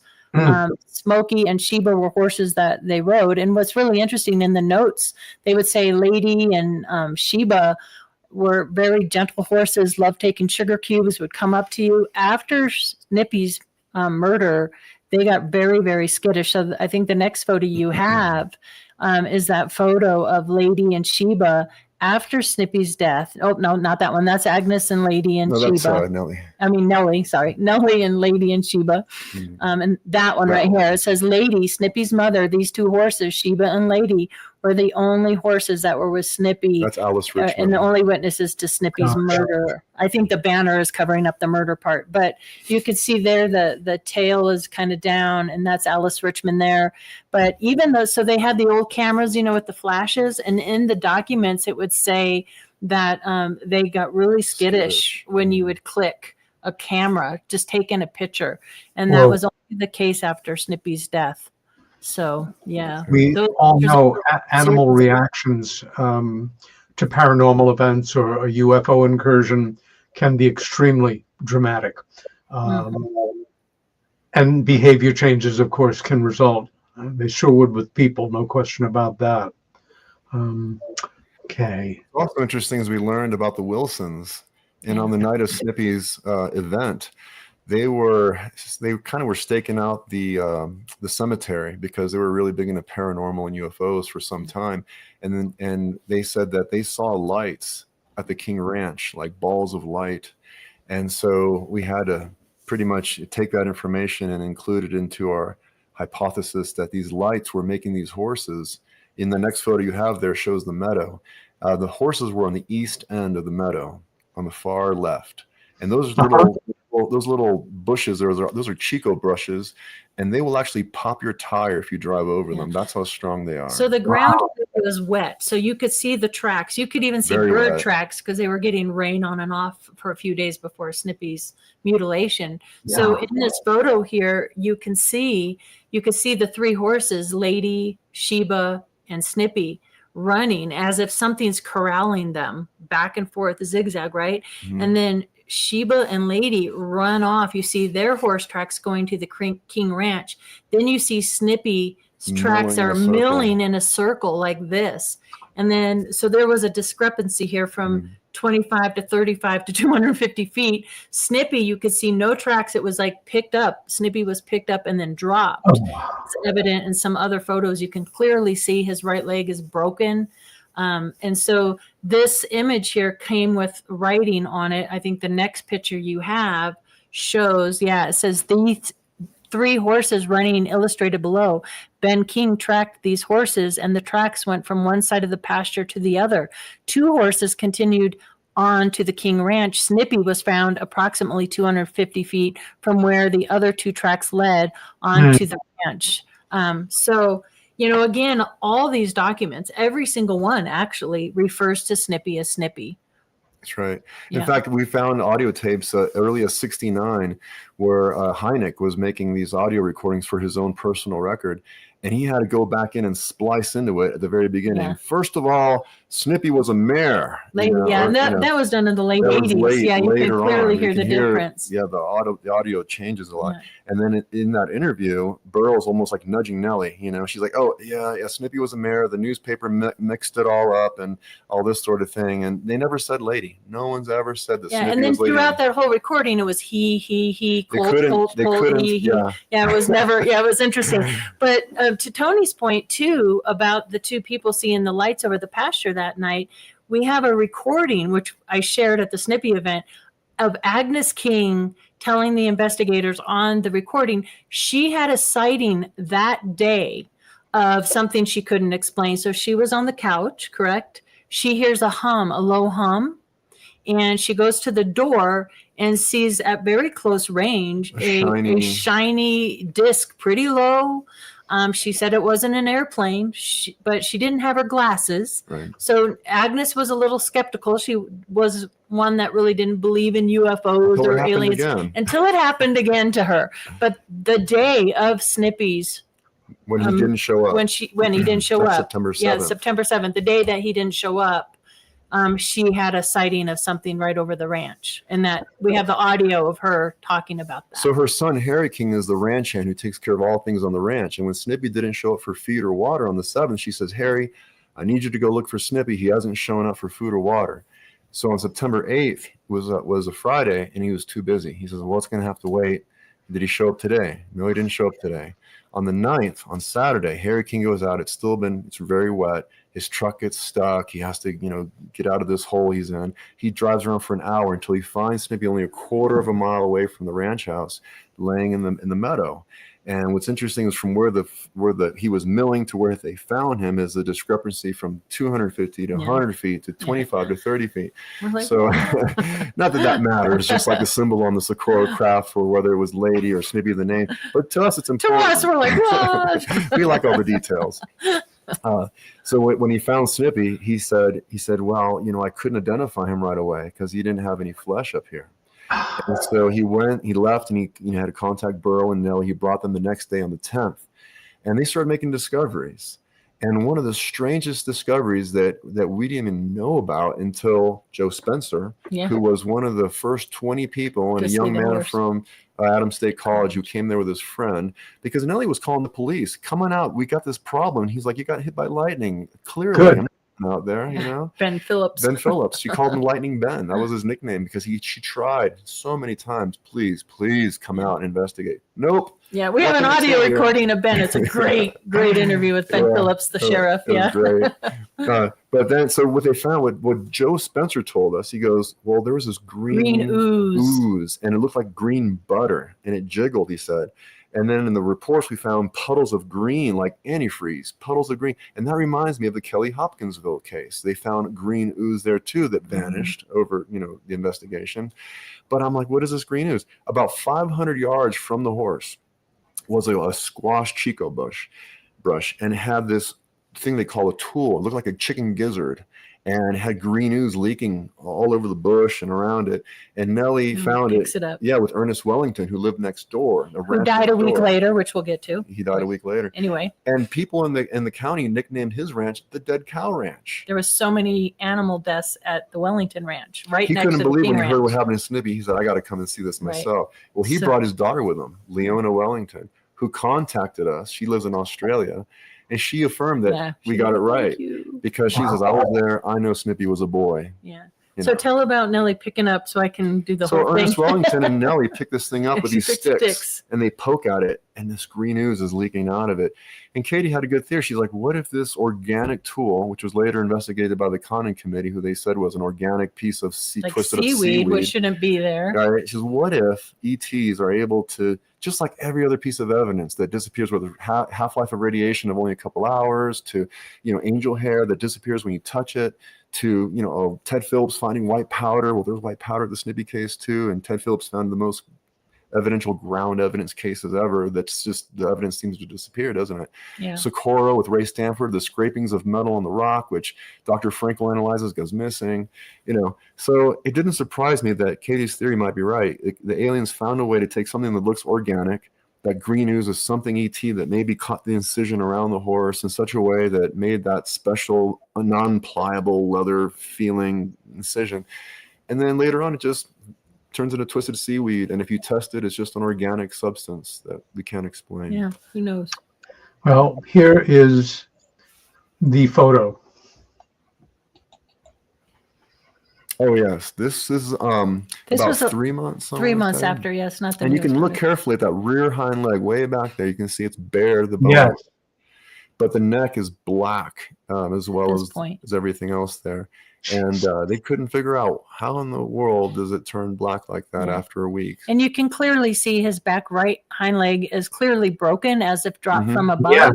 Smokey and Sheba were horses that they rode. And what's really interesting in the notes, they would say Lady and Sheba were very gentle horses, loved taking sugar cubes, would come up to you. After Snippy's murder, they got very, very skittish. So I think the next photo you have is that photo of Lady and Sheba after Snippy's death. Oh, no, not that one. That's Agnes and Lady and Sheba. That's Nellie. Nellie, sorry. Nellie and Lady and Sheba. And that one right here, it says Lady, Snippy's mother, these two horses, Sheba and Lady, were the only horses that were with Snippy. That's Alice Richmond. And the only witnesses to Snippy's murder. I think the banner is covering up the murder part. But you can see there the tail is kind of down, and that's Alice Richmond there. But even though, so they had the old cameras, with the flashes, and in the documents it would say that they got really skittish when you would click a camera, just taking a picture. And that was only the case after Snippy's death. So, yeah. We all know animal reactions to paranormal events or a UFO incursion can be extremely dramatic. And behavior changes, of course, can result. They sure would with people, no question about that. Okay. Also interesting is we learned about the Wilsons. And on the night of Snippy's event, they kind of were staking out the cemetery because they were really big into paranormal and UFOs for some time, and they said that they saw lights at the King Ranch, like balls of light, and so we had to pretty much take that information and include it into our hypothesis that these lights were making these horses. In the next photo you have there shows the meadow. The horses were on the east end of the meadow, on the far left, and those little bushes, those are Chico brushes, and they will actually pop your tire if you drive over them. That's how strong they are. So the ground was wet, so you could see the tracks. You could even see bird tracks because they were getting rain on and off for a few days before Snippy's mutilation. Yeah. So in this photo here, you can see the three horses, Lady, Sheba, and Snippy, running as if something's corralling them back and forth, a zigzag, right? Mm-hmm. And then Sheba and Lady run off. You see their horse tracks going to the King Ranch. Then you see Snippy tracks are milling in a circle like this. And then, so there was a discrepancy here from 25 to 35 to 250 feet. Snippy, you could see no tracks. It was like picked up. Snippy was picked up and then dropped. Oh, wow. It's evident in some other photos. You can clearly see his right leg is broken. And so this image here came with writing on it. I think the next picture you have shows, it says these 3 horses running illustrated below. Ben King tracked these horses, and the tracks went from one side of the pasture to the other. 2 horses continued on to the King Ranch. Snippy was found approximately 250 feet from where the other 2 tracks led onto the ranch. So, again, all these documents, every single one actually refers to Snippy as Snippy. That's right. In fact, we found audio tapes early as 1969 where Hynek was making these audio recordings for his own personal record. And he had to go back in and splice into it at the very beginning. Yeah. First of all, Snippy was a mare. That was done in the late 80s. You can clearly hear the difference. Yeah, the audio changes a lot. Yeah. And then in that interview, Burl's almost like nudging Nellie. She's like, oh, yeah, Snippy was a mare. The newspaper mixed it all up and all this sort of thing. And they never said lady. No one's ever said that Snippy was lady. And then throughout that whole recording, it was he, Colt, he. Yeah, it was never, it was interesting. But to Tony's point, too, about the 2 people seeing the lights over the pasture that night, we have a recording, which I shared at the Snippy event, of Agnes King telling the investigators on the recording she had a sighting that day of something she couldn't explain. So she was on the couch, correct? She hears a hum, a low hum, and she goes to the door and sees at very close range a shiny disc, pretty low. She said it wasn't an airplane, but she didn't have her glasses. Right. So Agnes was a little skeptical. She was one that really didn't believe in UFOs or aliens until it happened again to her. But the day of Snippy's, when he didn't show up, when he didn't show up, September 7th. Yeah, September 7th, the day that he didn't show up. She had a sighting of something right over the ranch, and that we have the audio of her talking about that. So her son, Harry King, is the ranch hand who takes care of all things on the ranch. And when Snippy didn't show up for feed or water on the 7th, she says, Harry, I need you to go look for Snippy. He hasn't shown up for food or water. So on September 8th was a Friday, and he was too busy. He says, well, it's going to have to wait. Did he show up today? No, he didn't show up today. On the 9th, on Saturday, Harry King goes out. It's very wet. His truck gets stuck. He has to, get out of this hole he's in. He drives around for an hour until he finds Snippy only a quarter of a mile away from the ranch house, laying in the meadow. And what's interesting is from where he was milling to where they found him is the discrepancy from 250 to 100 feet to 25 to 30 feet. Like, so not that matters, just like the symbol on the Socorro craft for whether it was lady or Snippy the name. But to us, it's important. To us, we're like, what? We like all the details. So when he found Snippy, he said, well, I couldn't identify him right away because he didn't have any flesh up here. And so he left, and he had to contact Burl and Nellie. He brought them the next day on the 10th, and they started making discoveries. And one of the strangest discoveries that we didn't even know about until Joe Spencer, who was one of the first 20 people and a young man from Adams State College who came there with his friend, because Nellie was calling the police, coming out, we got this problem. And he's like, you got hit by lightning. Clearly. Good. Out there, Ben Phillips. She called him Lightning Ben. That was his nickname because she tried so many times. Please come out and investigate. Nope. Yeah, we have an audio recording of Ben. It's a great interview with Ben Phillips, the sheriff. It was great. But then, so what they found, what Joe Spencer told us, he goes, well, there was this green ooze, and it looked like green butter, and it jiggled, he said. And then in the reports, we found puddles of green, like antifreeze, puddles of green. And that reminds me of the Kelly Hopkinsville case. They found green ooze there, too, that vanished over, the investigation. But I'm like, what is this green ooze? About 500 yards from the horse was a squash chico brush, and it had this thing they call a tool. It looked like a chicken gizzard. And had green ooze leaking all over the bush and around it. And Nellie found it up. With Ernest Wellington, who lived next door. Who died a week later, which we'll get to. He died a week later. Anyway. And people in the county nicknamed his ranch the Dead Cow Ranch. There was so many animal deaths at the Wellington Ranch, right he next to the King Ranch. He couldn't believe when he heard what happened to Snippy. He said, I got to come and see this myself. Well, he brought his daughter with him, Leona Wellington, who contacted us. She lives in Australia. And she affirmed that we got it right because she says, I was there. I know Snippy was a boy. Yeah. So tell about Nellie picking up so I can do the whole thing. So Ernest Wellington and Nellie pick this thing up with these sticks and they poke at it and this green ooze is leaking out of it. And Katie had a good theory. She's like, what if this organic tool, which was later investigated by the Conning Committee, who they said was an organic piece of twisted seaweed, which shouldn't be there. Right? She says, what if ETs are able to, just like every other piece of evidence that disappears with a half-life of radiation of only a couple hours, to, angel hair that disappears when you touch it, to, Ted Phillips finding white powder. Well, there's white powder at the Snippy case too. And Ted Phillips found the most evidential ground evidence cases ever. That's just, the evidence seems to disappear, doesn't it? Yeah. Socorro with Ray Stanford, the scrapings of metal on the rock, which Dr. Frankel analyzes, goes missing, So it didn't surprise me that Katie's theory might be right. The aliens found a way to take something that looks organic. That green ooze is something ET that maybe caught the incision around the horse in such a way that made that special, non-pliable leather feeling incision. And then later on, it just turns into twisted seaweed. And if you test it, it's just an organic substance that we can't explain. Yeah, who knows? Well, here is the photo. Oh yes, this is This about was 3 months. 3 months after, yes, not the. And you can look carefully at that rear hind leg way back there. You can see it's bare, the bone. Yes. But the neck is black, as well as everything else there. And they couldn't figure out how in the world does it turn black like that after a week. And you can clearly see his back right hind leg is clearly broken, as if dropped from above. Yes.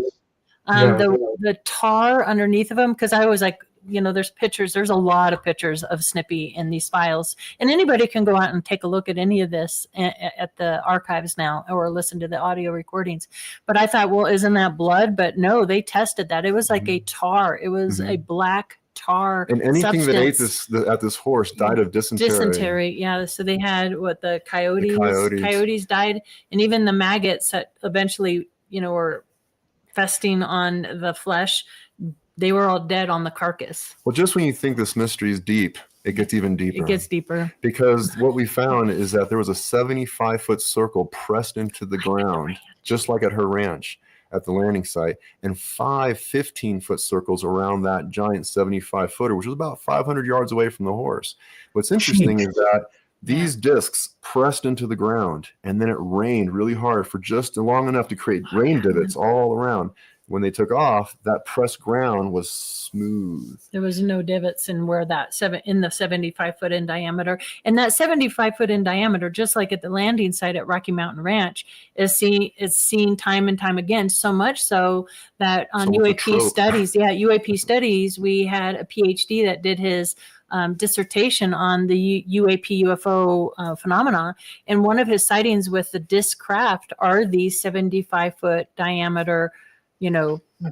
The tar underneath of him, because I was like, there's pictures. There's a lot of pictures of Snippy in these files, and anybody can go out and take a look at any of this at the archives now, or listen to the audio recordings. But I thought, well, isn't that blood? But no, they tested that. It was like a tar. It was a black tar. And anything substance. that ate this horse died of dysentery. Dysentery, yeah. So they had the coyotes. Coyotes died, and even the maggots that eventually, were festing on the flesh. They were all dead on the carcass. Well, just when you think this mystery is deep, it gets even deeper. It gets deeper. Because what we found is that there was a 75-foot circle pressed into the ground, just like at her ranch at the landing site, and 5 15-foot circles around that giant 75-footer, which was about 500 yards away from the horse. What's interesting is that these discs pressed into the ground, and then it rained really hard for just long enough to create rain divots all around. When they took off, that pressed ground was smooth. There was no divots in where in the 75-foot in diameter. And that 75-foot in diameter, just like at the landing site at Rocky Mountain Ranch, is seen time and time again. So much so that on UAP Studies, we had a PhD that did his dissertation on the UAP UFO phenomena. And one of his sightings with the disc craft are these 75-foot diameter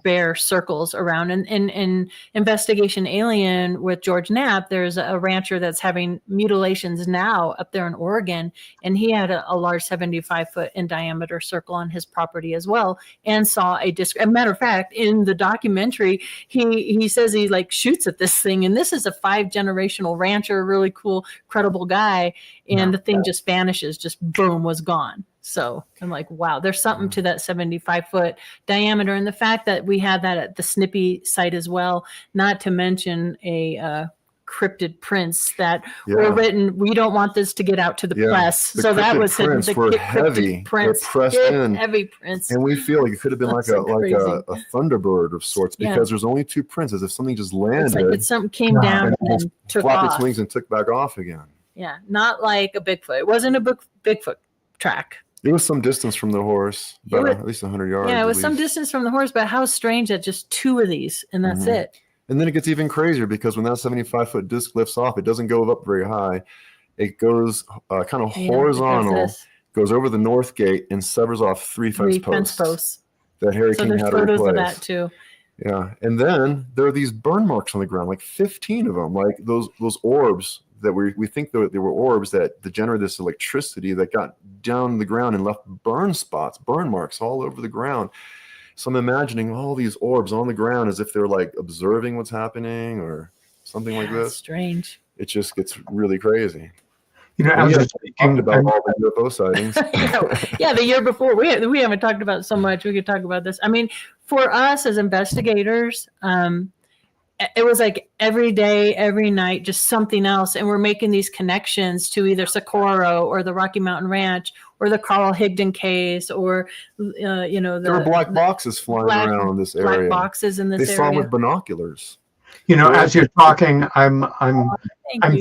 bare circles around. And in Investigation Alien with George Knapp, there's a rancher that's having mutilations now up there in Oregon, and he had a large 75-foot in diameter circle on his property as well, and saw a disc. As a matter of fact, in the documentary, he says he shoots at this thing, and this is a 5-generational rancher, really cool, credible guy, and the thing just vanishes, just boom, was gone. So I'm like, wow, there's something to that 75-foot diameter. And the fact that we had that at the Snippy site as well, not to mention a cryptid prints that were written. We don't want this to get out to the press. So that was prints the were heavy. Prints, they're pressed in. Heavy prints. And we feel like it could have been like a Thunderbird of sorts, because there's only 2 prints, as if something just landed. It's like something came down and took off. Flapped its wings and took back off again. Yeah, not like a Bigfoot. It wasn't a Bigfoot track. It was some distance from the horse, but at least 100 yards. Yeah, it was some distance from the horse, but how strange that just 2 of these, and that's it. And then it gets even crazier, because when that 75-foot disc lifts off, it doesn't go up very high. It goes kind of horizontal, goes over the north gate, and severs off 3 fence posts. That Harry King had to replace. Photos of that too. Yeah, and then there are these burn marks on the ground, like 15 of them, like those orbs that we think that they were orbs that generated this electricity that got down the ground and left burn marks all over the ground. So I'm imagining all these orbs on the ground as if they're observing what's happening or something like this. Strange. It just gets really crazy. As We you're have speaking, talked about all the UFO sightings. Yeah, the year before we haven't talked about so much. We could talk about this. I mean, for us as investigators, it was like every day, every night, just something else. And we're making these connections to either Socorro or the Rocky Mountain Ranch or the Carl Higdon case or, there were black boxes flying around this area. Black boxes in this They area. saw them with binoculars. As you're talking, I'm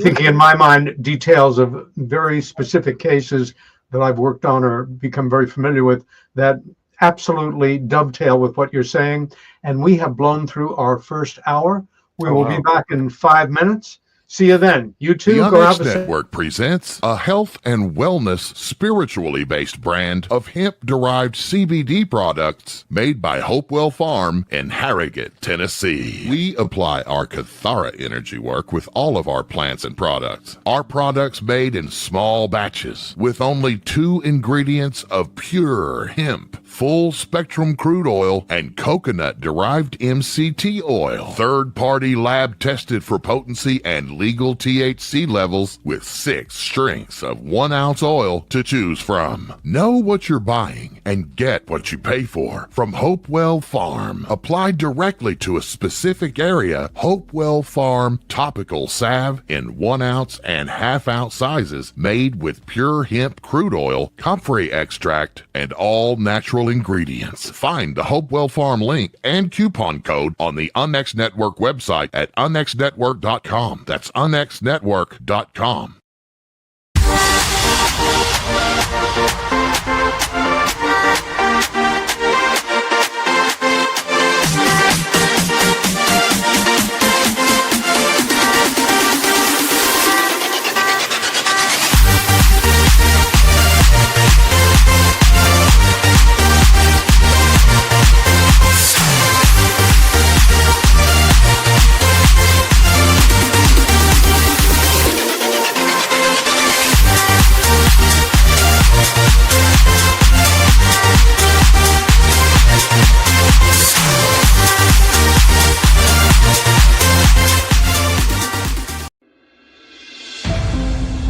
thinking in my mind details of very specific cases that I've worked on or become very familiar with that absolutely dovetail with what you're saying. And we have blown through our first hour. We will be back in 5 minutes. See you then. You too. The Go have UnX Network presents a health and wellness spiritually based brand of hemp-derived CBD products made by Hopewell Farm in Harrogate, Tennessee. We apply our Cathara energy work with all of our plants and products. Our products made in small batches with only 2 ingredients of pure hemp, full spectrum crude oil, and coconut-derived MCT oil. Third-party lab tested for potency and legal THC levels with 6 strengths of 1 ounce oil to choose from. Know what you're buying and get what you pay for from Hopewell Farm. Applied directly to a specific area, Hopewell Farm topical salve in 1 ounce and ½ ounce sizes made with pure hemp crude oil, comfrey extract, and all natural ingredients. Find the Hopewell Farm link and coupon code on the UnX Network website at unxnetwork.com. That's unxnetwork.com.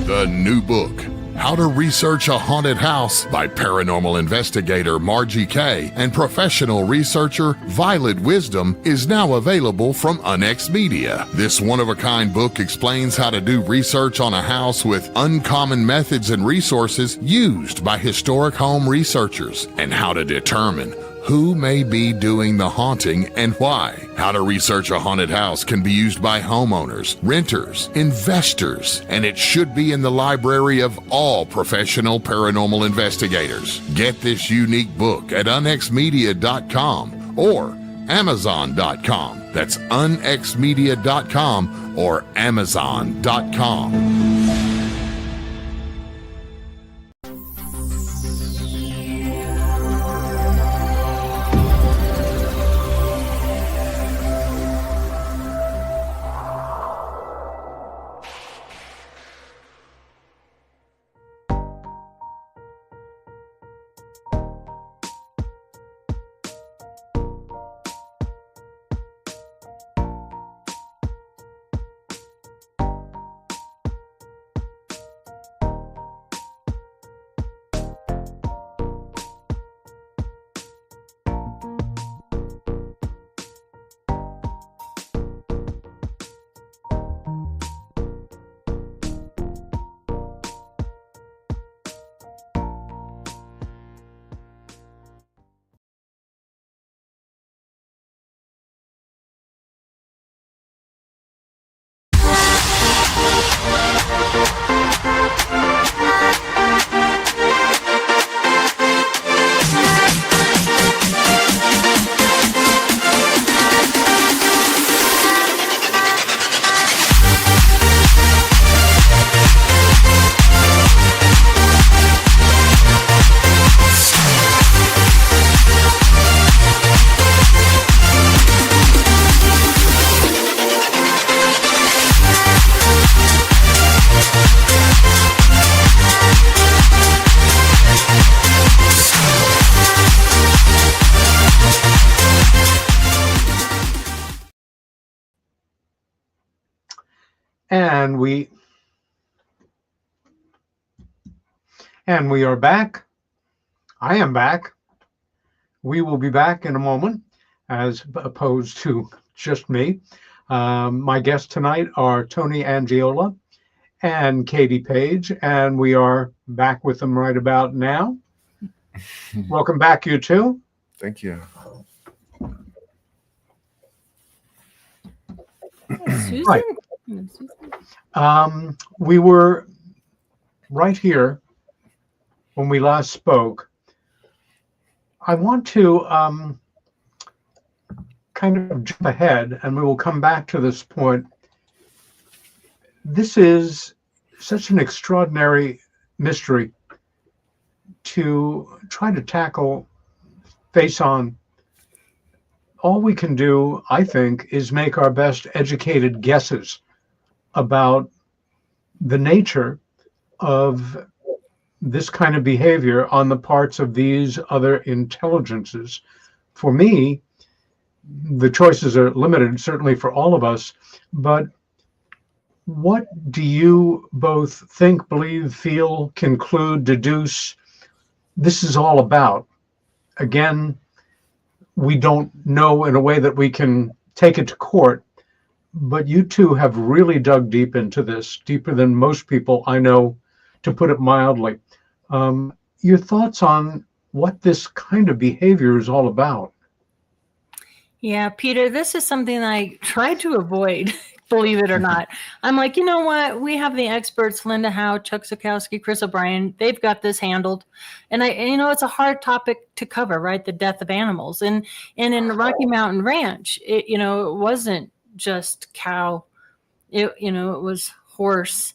The new book, How to Research a Haunted House by paranormal investigator Margie Kay and professional researcher Violet Wisdom, is now available from UnX Media. This one-of-a-kind book explains how to do research on a house with uncommon methods and resources used by historic home researchers, and how to determine who may be doing the haunting and why. How to research a haunted house can be used by homeowners, renters, investors, and it should be in the library of all professional paranormal investigators. Get this unique book at unxmedia.com or amazon.com. That's unxmedia.com or amazon.com. And we And we are back. I am back. We will be back in a moment, as opposed to just me. My guests tonight are Tony Angiola and Katie Paige, and we are back with them right about now. Welcome back, you two. Thank you. Susan? Right. We were right here when we last spoke. I want to kind of jump ahead, and we will come back to this point. This is such an extraordinary mystery to try to tackle face on. All we can do, I think, is make our best educated guesses about the nature of this kind of behavior on the parts of these other intelligences. For me, the choices are limited, certainly for all of us, but what do you both think, believe, feel, conclude, deduce this is all about? Again, we don't know in a way that we can take it to court, but you two have really dug deep into this, deeper than most people I know, to put it mildly. Your thoughts on what this kind of behavior is all about? Yeah, Peter, this is something I tried to avoid, believe it or not. I'm like, you know what? We have the experts, Linda Howe, Chuck Zukowski, Chris O'Brien. They've got this handled. And it's a hard topic to cover, right? The death of animals. And in the Rocky Mountain Ranch, it wasn't just cow. It was horse.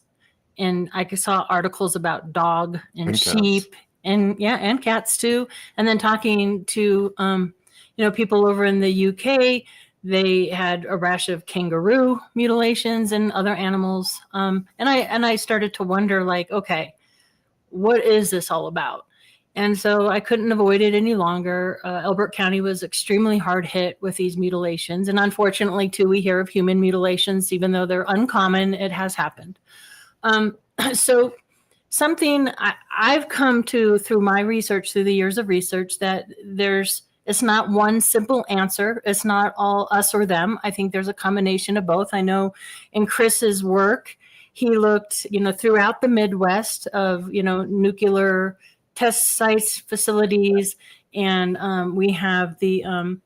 And I saw articles about dog and sheep and cats too. And then talking to, people over in the UK, they had a rash of kangaroo mutilations and other animals. And I started to wonder, like, okay, what is this all about? And so I couldn't avoid it any longer. Elbert County was extremely hard hit with these mutilations. And unfortunately, too, we hear of human mutilations, even though they're uncommon, it has happened. So something I've come to through my research, through the years of research, that it's not one simple answer. It's not all us or them. I think there's a combination of both. I know in Chris's work, he looked, throughout the Midwest of, nuclear test sites, facilities, and we have the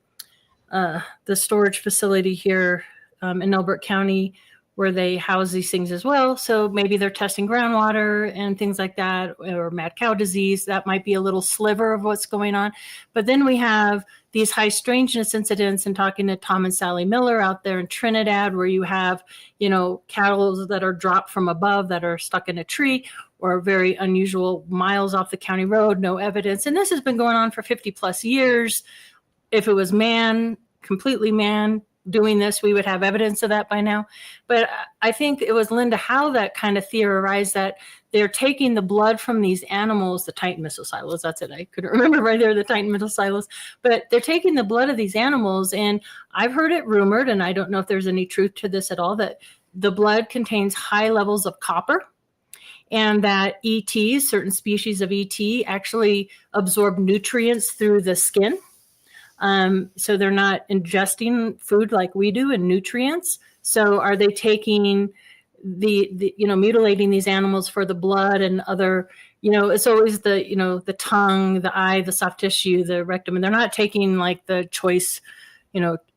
storage facility here in Elbert County where they house these things as well. So maybe they're testing groundwater and things like that, or mad cow disease. That might be a little sliver of what's going on. But then we have these high strangeness incidents, and talking to Tom and Sally Miller out there in Trinidad, where you have, cattle that are dropped from above that are stuck in a tree, or very unusual miles off the county road, no evidence. And this has been going on for 50 plus years. If it was completely man doing this, we would have evidence of that by now. But I think it was Linda Howe that kind of theorized that they're taking the blood from these animals, the Titan missile silos. That's it. I couldn't remember right there, the Titan missile silos. But they're taking the blood of these animals. And I've heard it rumored, and I don't know if there's any truth to this at all, that the blood contains high levels of copper, and that ETs, certain species of ET, actually absorb nutrients through the skin. So they're not ingesting food like we do and nutrients. So are they taking the mutilating these animals for the blood and other, it's always the tongue, the eye, the soft tissue, the rectum, and they're not taking like the choice,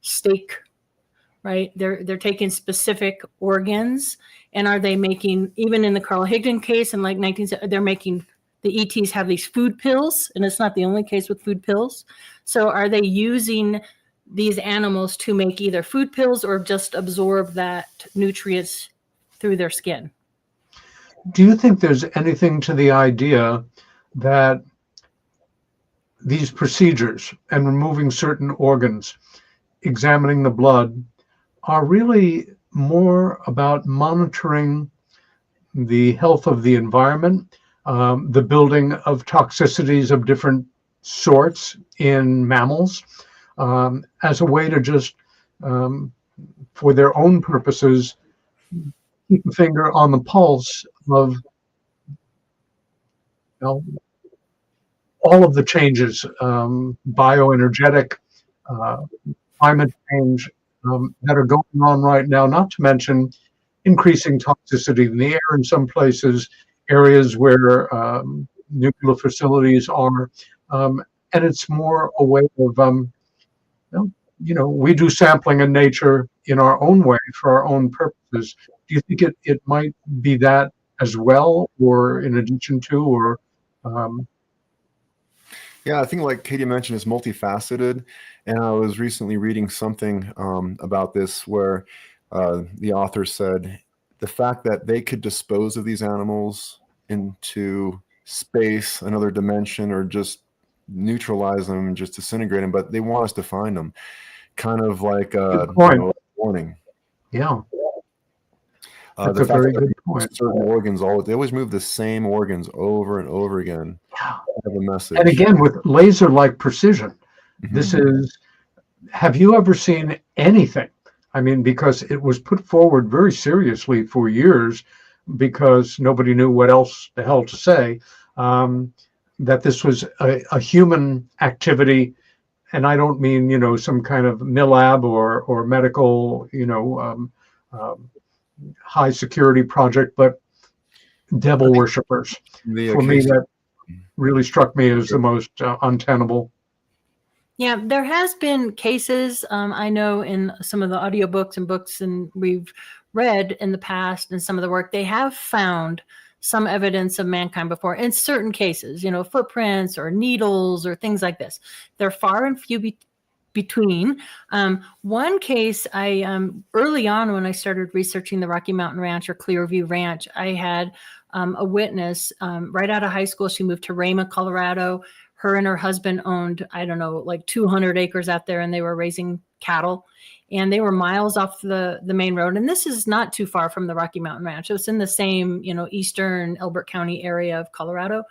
steak, right? They're taking specific organs. And are they making, even in the Carl Higdon case in like they're making, the ETs have these food pills, and it's not the only case with food pills. So are they using these animals to make either food pills or just absorb that nutrients through their skin? Do you think there's anything to the idea that these procedures and removing certain organs, examining the blood, are really more about monitoring the health of the environment, the building of toxicities of different sorts in mammals, as a way to just, for their own purposes, keep a finger on the pulse of Now, all of the changes, bioenergetic, climate change that are going on right now, not to mention increasing toxicity in the air in some places, areas where nuclear facilities are, and it's more a way of, we do sampling in nature in our own way for our own purposes. Do you think it might be that as well, or in addition to, or? Yeah, I think like Katie mentioned, it's multifaceted. And I was recently reading something about this where the author said the fact that they could dispose of these animals into space, another dimension, or just neutralize them, just disintegrate them, but they want us to find them. Kind of like a warning. Yeah. That's a very good point. Certain organs, they always move the same organs over and over again. Yeah. Have a message. And again, with laser-like precision. Mm-hmm. This is, have you ever seen anything? I mean, because it was put forward very seriously for years because nobody knew what else the hell to say, that this was a human activity. And I don't mean, some kind of MILAB or medical, high security project, but devil worshippers. For me, that really struck me as the most untenable. Yeah, there has been cases, I know in some of the audiobooks and books and we've read in the past and some of the work, they have found some evidence of mankind before in certain cases, footprints or needles or things like this. They're far and few between. One case, I early on when I started researching the Rocky Mountain Ranch or Clearview Ranch, I had a witness right out of high school. She moved to Rama, Colorado. Her and her husband owned, 200 acres out there, and they were raising cattle. And they were miles off the main road. And this is not too far from the Rocky Mountain Ranch. It was in the same, eastern Elbert County area of Colorado.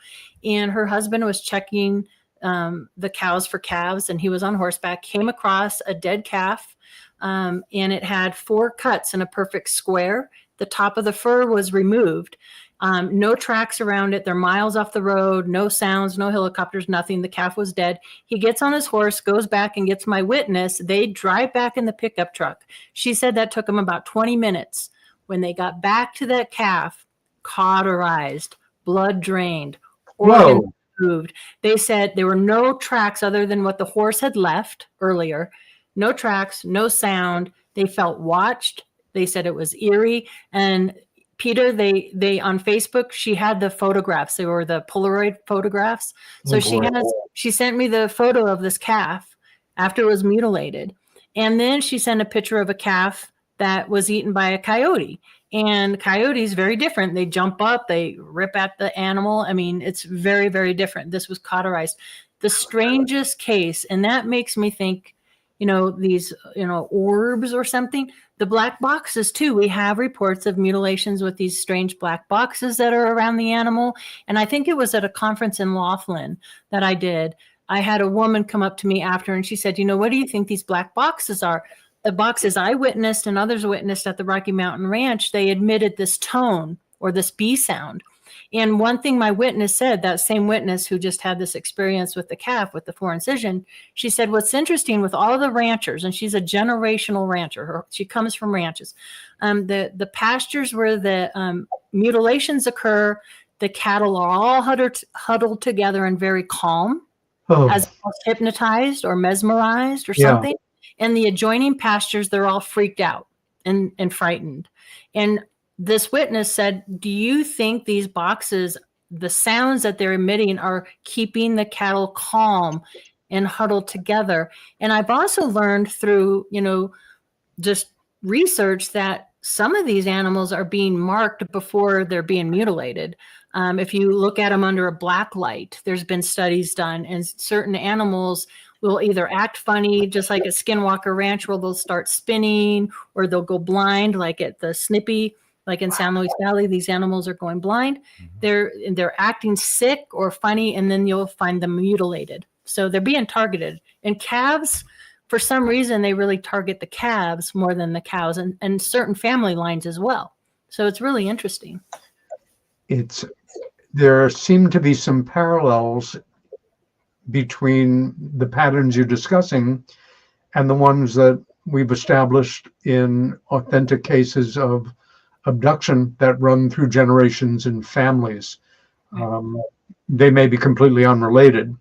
And her husband was checking the cows for calves, and he was on horseback, came across a dead calf, and it had 4 cuts in a perfect square. The top of the fur was removed. No tracks around it. They're miles off the road, no sounds, no helicopters, nothing. The calf was dead. He gets on his horse, goes back and gets my witness. They drive back in the pickup truck. She said that took them about 20 minutes. When they got back to that calf, cauterized, blood drained, organs moved. They said there were no tracks other than what the horse had left earlier. No tracks, no sound. They felt watched. They said it was eerie. And Peter, they on Facebook, she had the photographs. They were the Polaroid photographs. So she sent me the photo of this calf after it was mutilated. And then she sent a picture of a calf that was eaten by a coyote. And coyotes, very different. They jump up, they rip at the animal. I mean, it's very, very different. This was cauterized. The strangest case, and that makes me think, these, orbs or something. The black boxes too. We have reports of mutilations with these strange black boxes that are around the animal. And I think it was at a conference in Laughlin that I did. I had a woman come up to me after and she said, what do you think these black boxes are? The boxes I witnessed and others witnessed at the Rocky Mountain Ranch, they emitted this tone or this B sound. And one thing my witness said, that same witness who just had this experience with the calf, with the 4 incision, she said, what's interesting with all the ranchers, and she's a generational rancher, she comes from ranches, the pastures where the mutilations occur, the cattle are all huddled together and very calm, as hypnotized or mesmerized or something. And the adjoining pastures, they're all freaked out and frightened. And this witness said, do you think these boxes, the sounds that they're emitting are keeping the cattle calm and huddled together? And I've also learned through, just research that some of these animals are being marked before they're being mutilated. If you look at them under a black light, there's been studies done, and certain animals will either act funny, just like at Skinwalker Ranch, where they'll start spinning, or they'll go blind, like at the Snippy. Like in San Luis Valley, these animals are going blind. They're acting sick or funny, and then you'll find them mutilated. So they're being targeted. And calves, for some reason, they really target the calves more than the cows, and certain family lines as well. So it's really interesting. It's there seem to be some parallels between the patterns you're discussing and the ones that we've established in authentic cases of abduction that run through generations in families. They may be completely unrelated,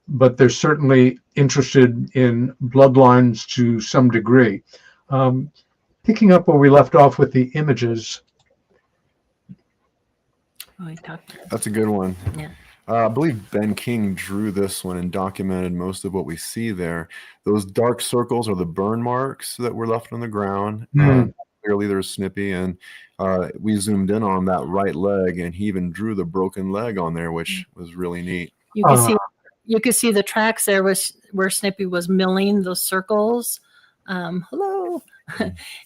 but they're certainly interested in bloodlines to some degree. Picking up where we left off with the images. That's a good one. Yeah. I believe Ben King drew this one and documented most of what we see there. Those dark circles are the burn marks that were left on the ground. Clearly there's Snippy, and we zoomed in on that right leg, and he even drew the broken leg on there, which was really neat. You can see the tracks there where Snippy was milling those circles. Hello.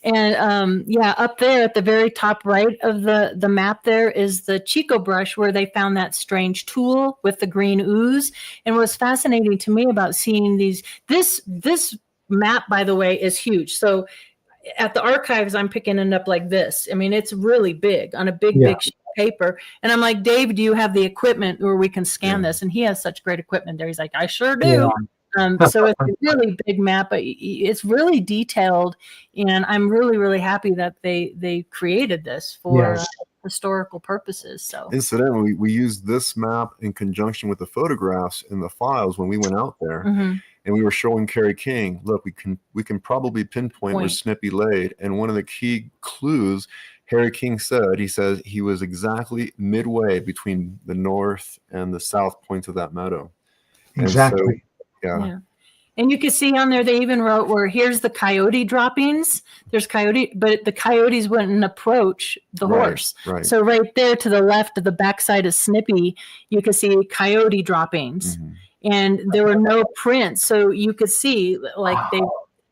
And up there at the very top right of the map there is the Chico brush where they found that strange tool with the green ooze. And what's fascinating to me about seeing this map, by the way, is huge. So at the archives, I'm picking it up like this. I mean, it's really big on a big sheet of paper. And I'm like, Dave, do you have the equipment where we can scan this? And he has such great equipment there. He's like, I sure do. Yeah. So it's a really big map, but it's really detailed, and I'm really, really happy that they created this for historical purposes. So, incidentally, we used this map in conjunction with the photographs in the files when we went out there, and we were showing Kerry King, look, we can probably pinpoint where Snippy laid, and one of the key clues Harry King said, he says he was exactly midway between the north and the south points of that meadow. Exactly. Yeah. And you can see on there, they even wrote where here's the coyote droppings. There's coyote, but the coyotes wouldn't approach the horse. Right. So right there to the left of the backside of Snippy, you can see coyote droppings. And there were no prints. So you could see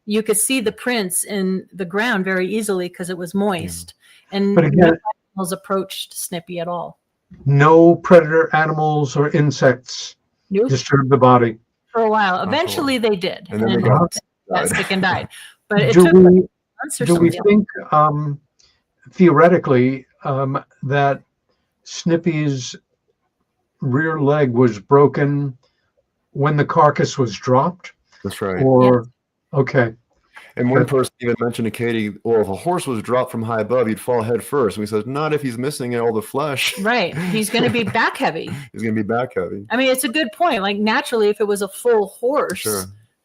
you could see the prints in the ground very easily because it was moist. And but again, no animals approached Snippy at all. No predator animals or insects disturbed the body. For a while. Eventually they did. And then they got sick and died. But it do took we, months or do we something. think theoretically that Snippy's rear leg was broken when the carcass was dropped? That's right. Or okay. And one person even mentioned to Katie, well, if a horse was dropped from high above, he'd fall head first. And we said, not if he's missing all the flesh. Right. He's going to be back heavy. He's going to be back heavy. I mean, it's a good point. Like naturally, if it was a full horse,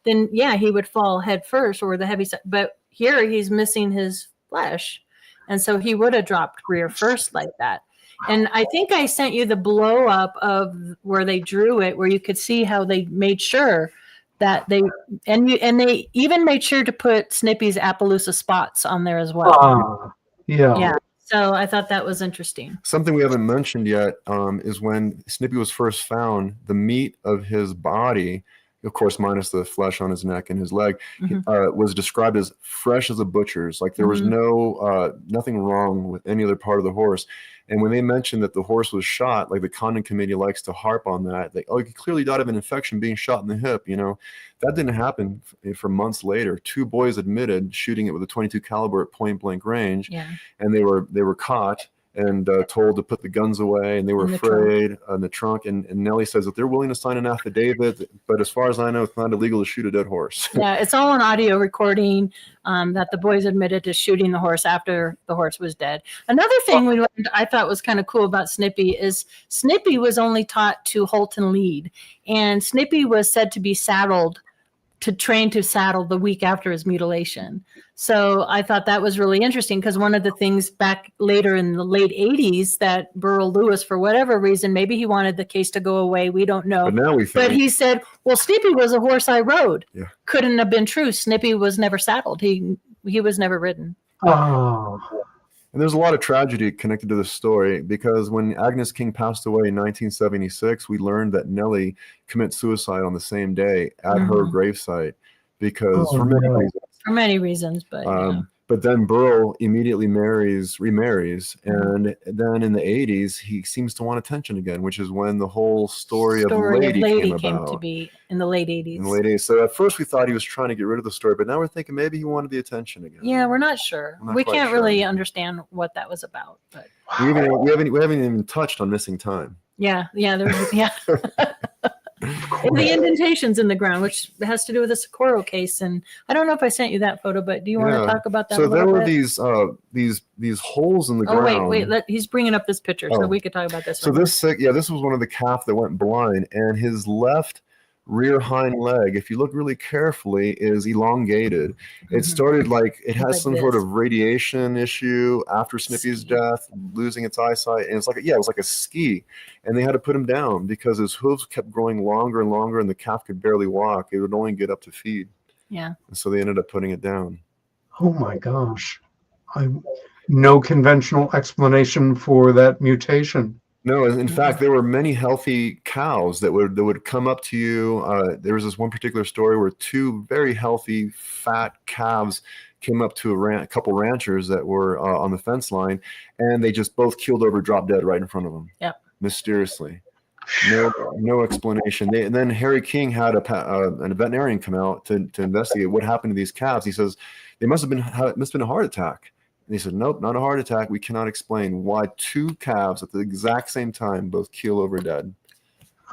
then he would fall head first or the heavy side. But here he's missing his flesh. And so he would have dropped rear first like that. And I think I sent you the blow up of where they drew it, where you could see how they made sure that they even made sure to put Snippy's Appaloosa spots on there as well. Yeah. So I thought that was interesting. Something we haven't mentioned yet is when Snippy was first found, the meat of his body, of course, minus the flesh on his neck and his leg, was described as fresh as a butcher's. Like there was nothing wrong with any other part of the horse. And when they mentioned that the horse was shot, like the Condon Committee likes to harp on that, he clearly died of an infection being shot in the hip. That didn't happen for months later. 2 boys admitted shooting it with a .22 caliber at point blank range, and they were caught and told to put the guns away, and they were afraid in the trunk. And Nellie says that they're willing to sign an affidavit, but as far as I know, it's not illegal to shoot a dead horse. Yeah, it's all on audio recording that the boys admitted to shooting the horse after the horse was dead. Another thing we learned I thought was kind of cool about Snippy is Snippy was only taught to halt and lead, and Snippy was said to be trained to saddle the week after his mutilation. So I thought that was really interesting because one of the things back later in the late 80s that Burl Lewis, for whatever reason, maybe he wanted the case to go away. We don't know. But now But he said, well, Snippy was a horse I rode. Yeah. Couldn't have been true. Snippy was never saddled. He was never ridden. Oh. And there's a lot of tragedy connected to this story because when Agnes King passed away in 1976, we learned that Nellie committed suicide on the same day at her gravesite because for many reasons. For many reasons, but But then Burl immediately remarries, and then in the 80s, he seems to want attention again, which is when the whole story of Lady came to be in the late 80s. In the late 80s. So at first we thought he was trying to get rid of the story, but now we're thinking maybe he wanted the attention again. Yeah, we're not sure. We can't really understand what that was about. But we haven't even touched on missing time. Yeah. And the indentations in the ground, which has to do with the Socorro case. And I don't know if I sent you that photo, but do you want to talk about that? So there were these holes in the ground. Oh, wait. He's bringing up this picture, so we could talk about this. So this was one of the calf that went blind, and his left rear hind leg, if you look really carefully, is elongated. It started it has some sort of radiation issue after Snippy's death, losing its eyesight, and it was like a ski, and they had to put him down because his hooves kept growing longer and longer, and the calf could barely walk. It would only get up to feed. Yeah. And so they ended up putting it down. Oh my gosh. No conventional explanation for that mutation. No, in fact, there were many healthy cows that would come up to you. There was this one particular story where two very healthy, fat calves came up to a couple ranchers that were on the fence line, and they just both keeled over, dropped dead right in front of them. Yep. Mysteriously. No explanation. And then Harry King had a veterinarian come out to investigate what happened to these calves. He says it must have been a heart attack. And he said, nope, not a heart attack. We cannot explain why two calves at the exact same time both keel over dead.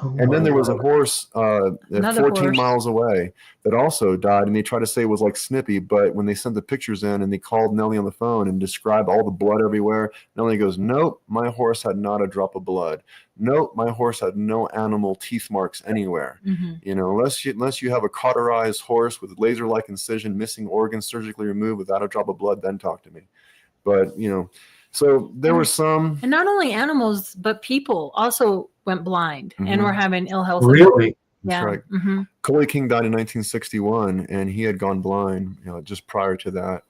Oh, and then there was a horse 14 miles away that also died, and they tried to say it was like Snippy, but when they sent the pictures in and they called Nellie on the phone and described all the blood everywhere, Nellie goes, nope, my horse had not a drop of blood. Nope, my horse had no animal teeth marks anywhere. Unless you have a cauterized horse with laser-like incision, missing organs surgically removed without a drop of blood, then talk to me. But, so there were some. And not only animals, but people also went blind and were having ill health. Really? That's right. Coley King died in 1961, and he had gone blind, just prior to that.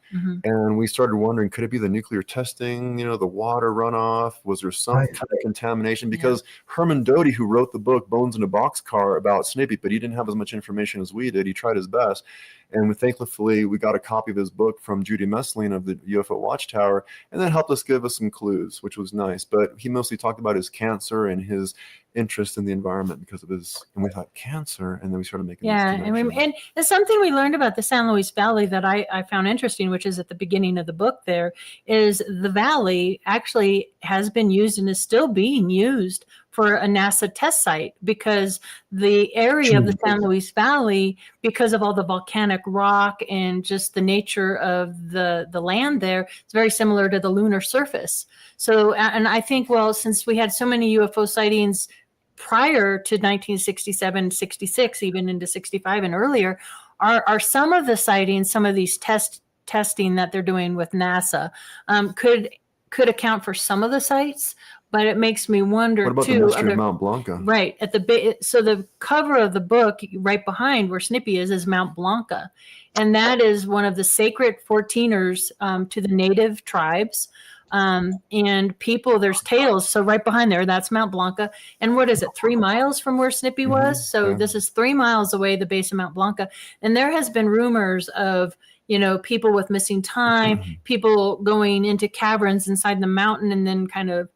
And we started wondering, could it be the nuclear testing, the water runoff? Was there some kind of contamination? Because Herman Doty, who wrote the book Bones in a Boxcar about Snippy, but he didn't have as much information as we did. He tried his best. And thankfully, we got a copy of his book from Judy Messling of the UFO Watchtower, and that helped us give us some clues, which was nice. But he mostly talked about his cancer and his interest in the environment because of his, and we thought cancer, and then we started making and it's something we learned about the San Luis Valley that I found interesting, which is at the beginning of the book. There is the valley actually has been used and is still being used for a NASA test site, because the area of the San Luis Valley, because of all the volcanic rock and just the nature of the land there, it's very similar to the lunar surface. So, and I think, since we had so many UFO sightings prior to 1967, 66, even into 65 and earlier, are some of the sightings, some of these testing that they're doing with NASA could account for some of the sites. But it makes me wonder, what about too. The mystery of Mount Blanca? Right. At so the cover of the book, right behind where Snippy is Mount Blanca. And that is one of the sacred 14ers to the native tribes. And people, there's tales. So right behind there, that's Mount Blanca. And what is it, 3 miles from where Snippy was? So this is 3 miles away, the base of Mount Blanca. And there has been rumors of, people with missing time, people going into caverns inside the mountain, and then kind of,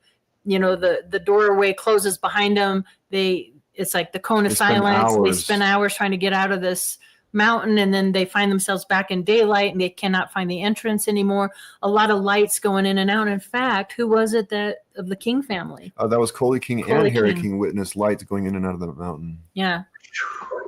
the doorway closes behind them. It's like the cone of silence. They spend hours trying to get out of this mountain, and then they find themselves back in daylight, and they cannot find the entrance anymore. A lot of lights going in and out. In fact, who was it of the King family? That was Coley King and Harry King witnessed lights going in and out of the mountain. Yeah.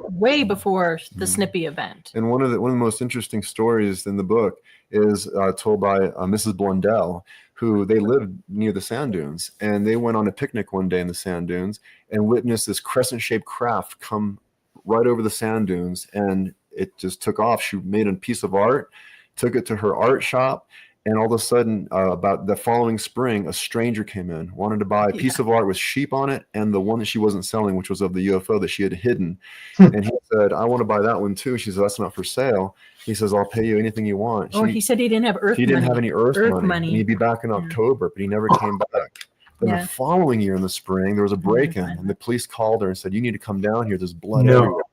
Way before the Snippy event. And one of the most interesting stories in the book is told by Mrs. Blundell, who they lived near the sand dunes, and they went on a picnic one day in the sand dunes and witnessed this crescent-shaped craft come right over the sand dunes, and it just took off. She made a piece of art, took it to her art shop, and all of a sudden, about the following spring, a stranger came in, wanted to buy a piece of art with sheep on it, and the one that she wasn't selling, which was of the UFO that she had hidden. And he said, I want to buy that one too. She said, that's not for sale. He says, I'll pay you anything you want. He said he didn't have Earth money. He didn't have any Earth money. And he'd be back in October, but he never came back. Then the following year in the spring, there was a break-in, and the police called her and said, you need to come down here. There's blood everywhere.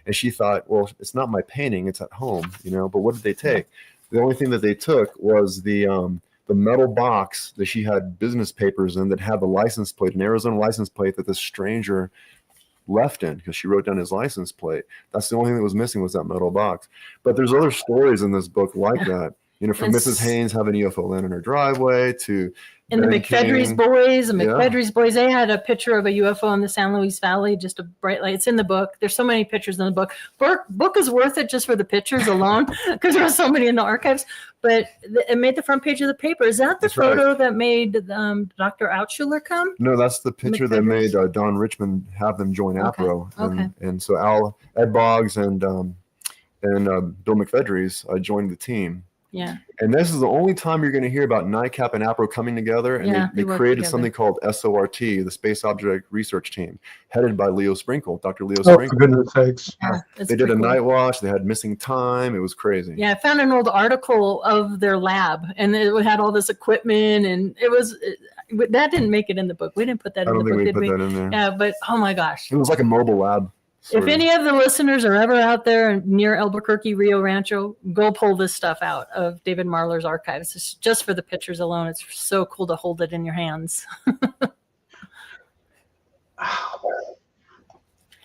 And she thought, well, it's not my painting. It's at home, but what did they take? The only thing that they took was the metal box that she had business papers in that had the license plate, an Arizona license plate that this stranger left in because she wrote down his license plate. That's the only thing that was missing was that metal box. But there's other stories in this book like that. From Mrs. Haynes having a UFO land in her driveway to and the McFedry's boys, they had a picture of a UFO in the San Luis Valley, just a bright light. It's in the book. There's so many pictures in the book. Book is worth it just for the pictures alone because there are so many in the archives. But it made the front page of the paper. Is that the photo that made Dr. Altshuler come? No, that's the picture that made Don Richmond have them join APRO. And so Ed Boggs and Bill McFedry's joined the team. Yeah. And this is the only time you're going to hear about NICAP and APRO coming together. And they created something called SORT, the Space Object Research Team, headed by Leo Sprinkle, Dr. Leo Sprinkle. For goodness sakes. Yeah, they did a night watch. They had missing time. It was crazy. Yeah, I found an old article of their lab, and it had all this equipment, and that didn't make it in the book. We didn't put that in the book, did we? That in there. Yeah, but oh my gosh. It was like a mobile lab. If any of the listeners are ever out there near Albuquerque, Rio Rancho, go pull this stuff out of David Marler's archives. It's just for the pictures alone. It's so cool to hold it in your hands.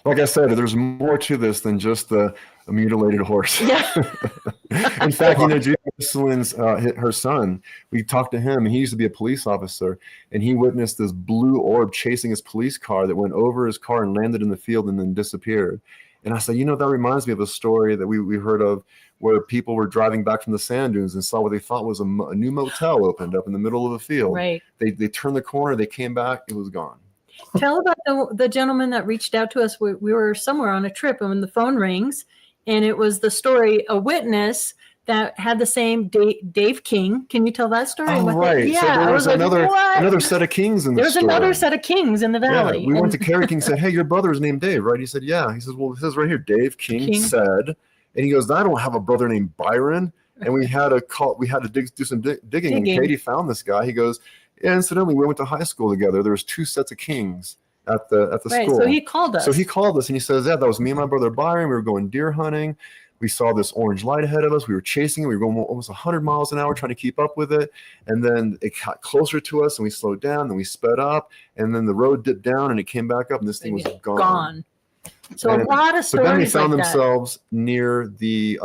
Like I said, there's more to this than just a mutilated horse. Yeah. In fact, Judy Michellin's, her son, we talked to him, and he used to be a police officer, and he witnessed this blue orb chasing his police car that went over his car and landed in the field and then disappeared. And I said, that reminds me of a story that we heard of where people were driving back from the sand dunes and saw what they thought was a new motel opened up in the middle of a field. Right. They turned the corner, they came back, it was gone. Tell about the gentleman that reached out to us. We were somewhere on a trip, and when the phone rings, and it was the story, a witness that had the same Dave King. Can you tell that story? Oh, right. Yeah, so there was another set of kings in the story. There's another set of kings in the valley. Yeah, we went to Kerry King and said, hey, your brother is named Dave, right? He said, yeah. He says, well, it says right here, Dave King said. And he goes, I don't have a brother named Byron. And we had to do some digging. And Katie found this guy. He goes, yeah, incidentally, we went to high school together. There was 2 sets of kings at the school. So he called us. And he says, yeah, that was me and my brother Byron. We were going deer hunting. We saw this orange light ahead of us. We were chasing it. We were going almost 100 miles an hour trying to keep up with it. And then it got closer to us, and we slowed down. Then we sped up, and then the road dipped down, and it came back up, and this thing was gone. So a lot of stories. But then they found themselves near the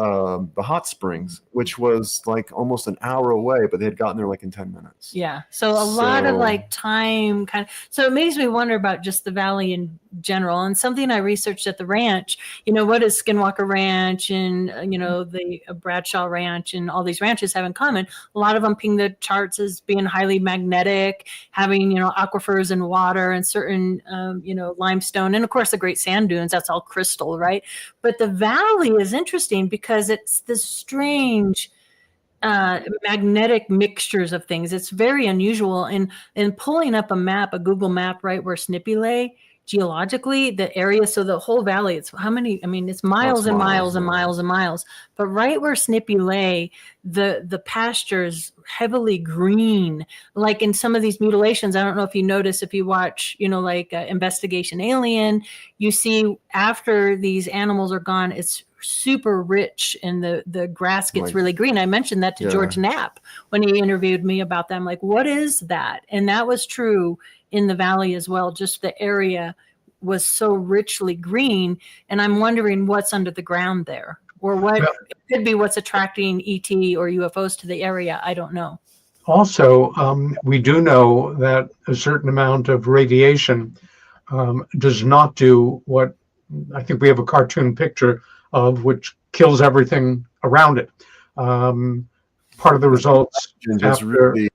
hot springs, which was like almost an hour away, but they had gotten there like in 10 minutes. Yeah. So a lot of like time kind of. So it makes me wonder about just the valley in general, and something I researched at the ranch. What does Skinwalker Ranch and the Bradshaw Ranch and all these ranches have in common? A lot of them ping the charts as being highly magnetic, having aquifers and water and certain limestone, and of course the Great Sand Dunes. That's all crystal, right? But the valley is interesting because it's this strange magnetic mixtures of things. It's very unusual. And pulling up a Google map, right where Snippy lay, geologically, the area, so the whole valley, it's it's miles and miles and miles and miles. But right where Snippy lay, the pasture is heavily green. Like in some of these mutilations, I don't know if you notice, if you watch, Investigation Alien, you see after these animals are gone, it's super rich and the grass gets really green. I mentioned that to George Knapp when he interviewed me about them. Like, what is that? And that was true in the valley as well. Just the area was so richly green, and I'm wondering what's under the ground there, or what it could be what's attracting ET or UFOs to the area. I don't know. Also, we do know that a certain amount of radiation does not do what I think we have a cartoon picture of, which kills everything around it. Part of the results really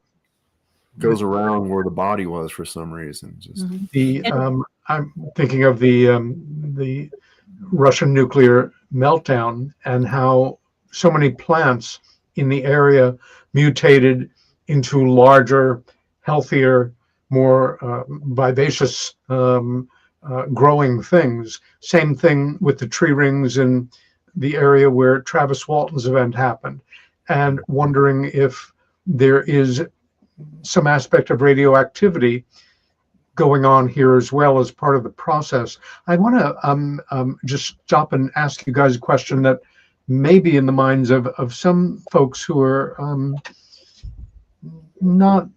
goes around where the body was for some reason. I'm thinking of the Russian nuclear meltdown and how so many plants in the area mutated into larger, healthier, more vivacious growing things. Same thing with the tree rings in the area where Travis Walton's event happened, and wondering if there is some aspect of radioactivity going on here as well as part of the process. I want to just stop and ask you guys a question that maybe in the minds of some folks who are not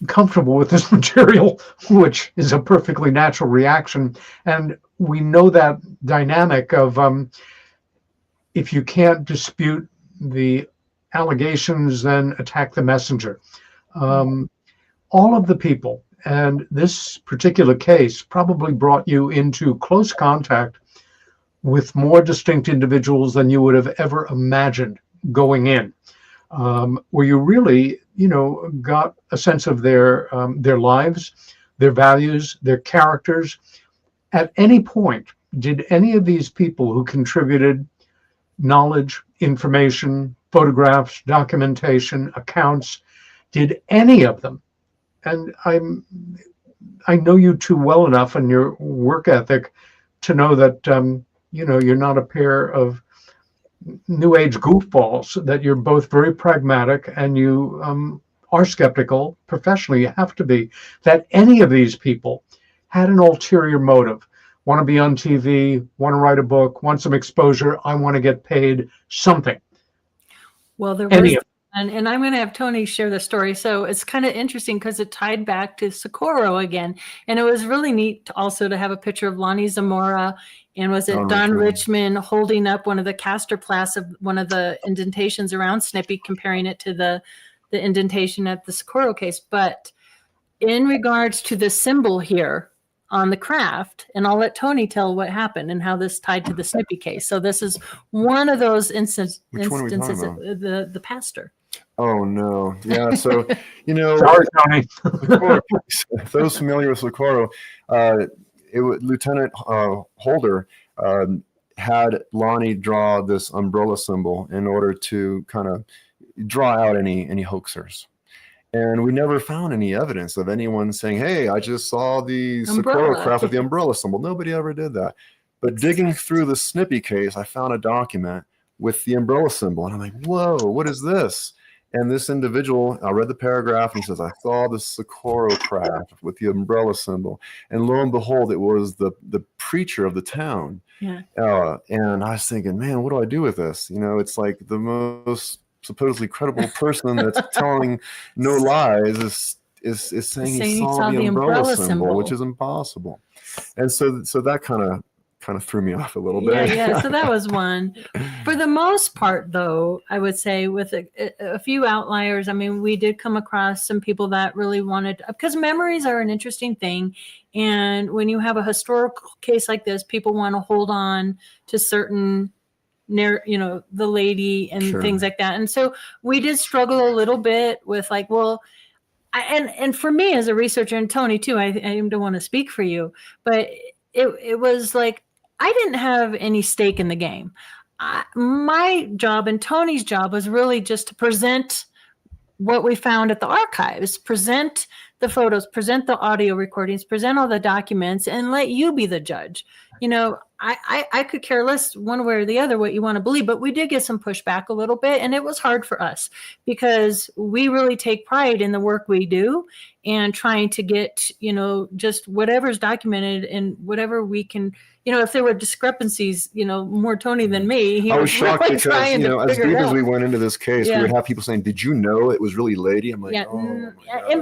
comfortable with this material, which is a perfectly natural reaction. And we know that dynamic of if you can't dispute the allegations, then attack the messenger. All of the people, and this particular case probably brought you into close contact with more distinct individuals than you would have ever imagined going in, where you really, got a sense of their lives, their values, their characters. At any point, did any of these people who contributed knowledge, information, photographs, documentation, accounts, did any of them, and I know you too well enough and your work ethic to know that you're not a pair of new age goofballs, that you're both very pragmatic and you are skeptical professionally. You have to be. That any of these people had an ulterior motive, want to be on TV, want to write a book, want some exposure, I want to get paid something. Well, there was, and I'm going to have Tony share the story. So it's kind of interesting because it tied back to Socorro again. And it was really neat also to have a picture of Lonnie Zamora and was it Don Richmond holding up one of the castor plaques of one of the indentations around Snippy, comparing it to the indentation at the Socorro case. But in regards to the symbol here on the craft, and I'll let Tony tell what happened and how this tied to the Snippy case. So this is one of those instances, the pastor. Oh no. Yeah. So, sorry, Tony. Those familiar with Socorro, Lieutenant Holder had Lonnie draw this umbrella symbol in order to kind of draw out any hoaxers. And we never found any evidence of anyone saying, hey, I just saw the Socorro craft with the umbrella symbol. Nobody ever did that. But digging through the Snippy case, I found a document with the umbrella symbol. And I'm like, whoa, what is this? And this individual, I read the paragraph and he says, I saw the Socorro craft with the umbrella symbol. And lo and behold, it was the preacher of the town. Yeah. And I was thinking, man, what do I do with this? It's like the most supposedly credible person that's telling no lies is saying he saw the umbrella symbol, which is impossible. And so that kind of threw me off a little bit. Yeah. So that was one. For the most part, though, I would say with a few outliers, I mean, we did come across some people that really wanted, because memories are an interesting thing. And when you have a historical case like this, people want to hold on to certain the lady and things like that. And so we did struggle a little bit with like, well, and for me as a researcher, and Tony too, I don't want to speak for you, but it was like, I didn't have any stake in the game. My job and Tony's job was really just to present what we found at the archives, present the photos, present the audio recordings, present all the documents, and let you be the judge. I could care less one way or the other what you want to believe, but we did get some pushback a little bit, and it was hard for us because we really take pride in the work we do and trying to get, just whatever's documented and whatever we can, if there were discrepancies, more Tony than me. I was shocked because, as deep as we went into this case, we would have people saying, did you know it was really lady? I'm like,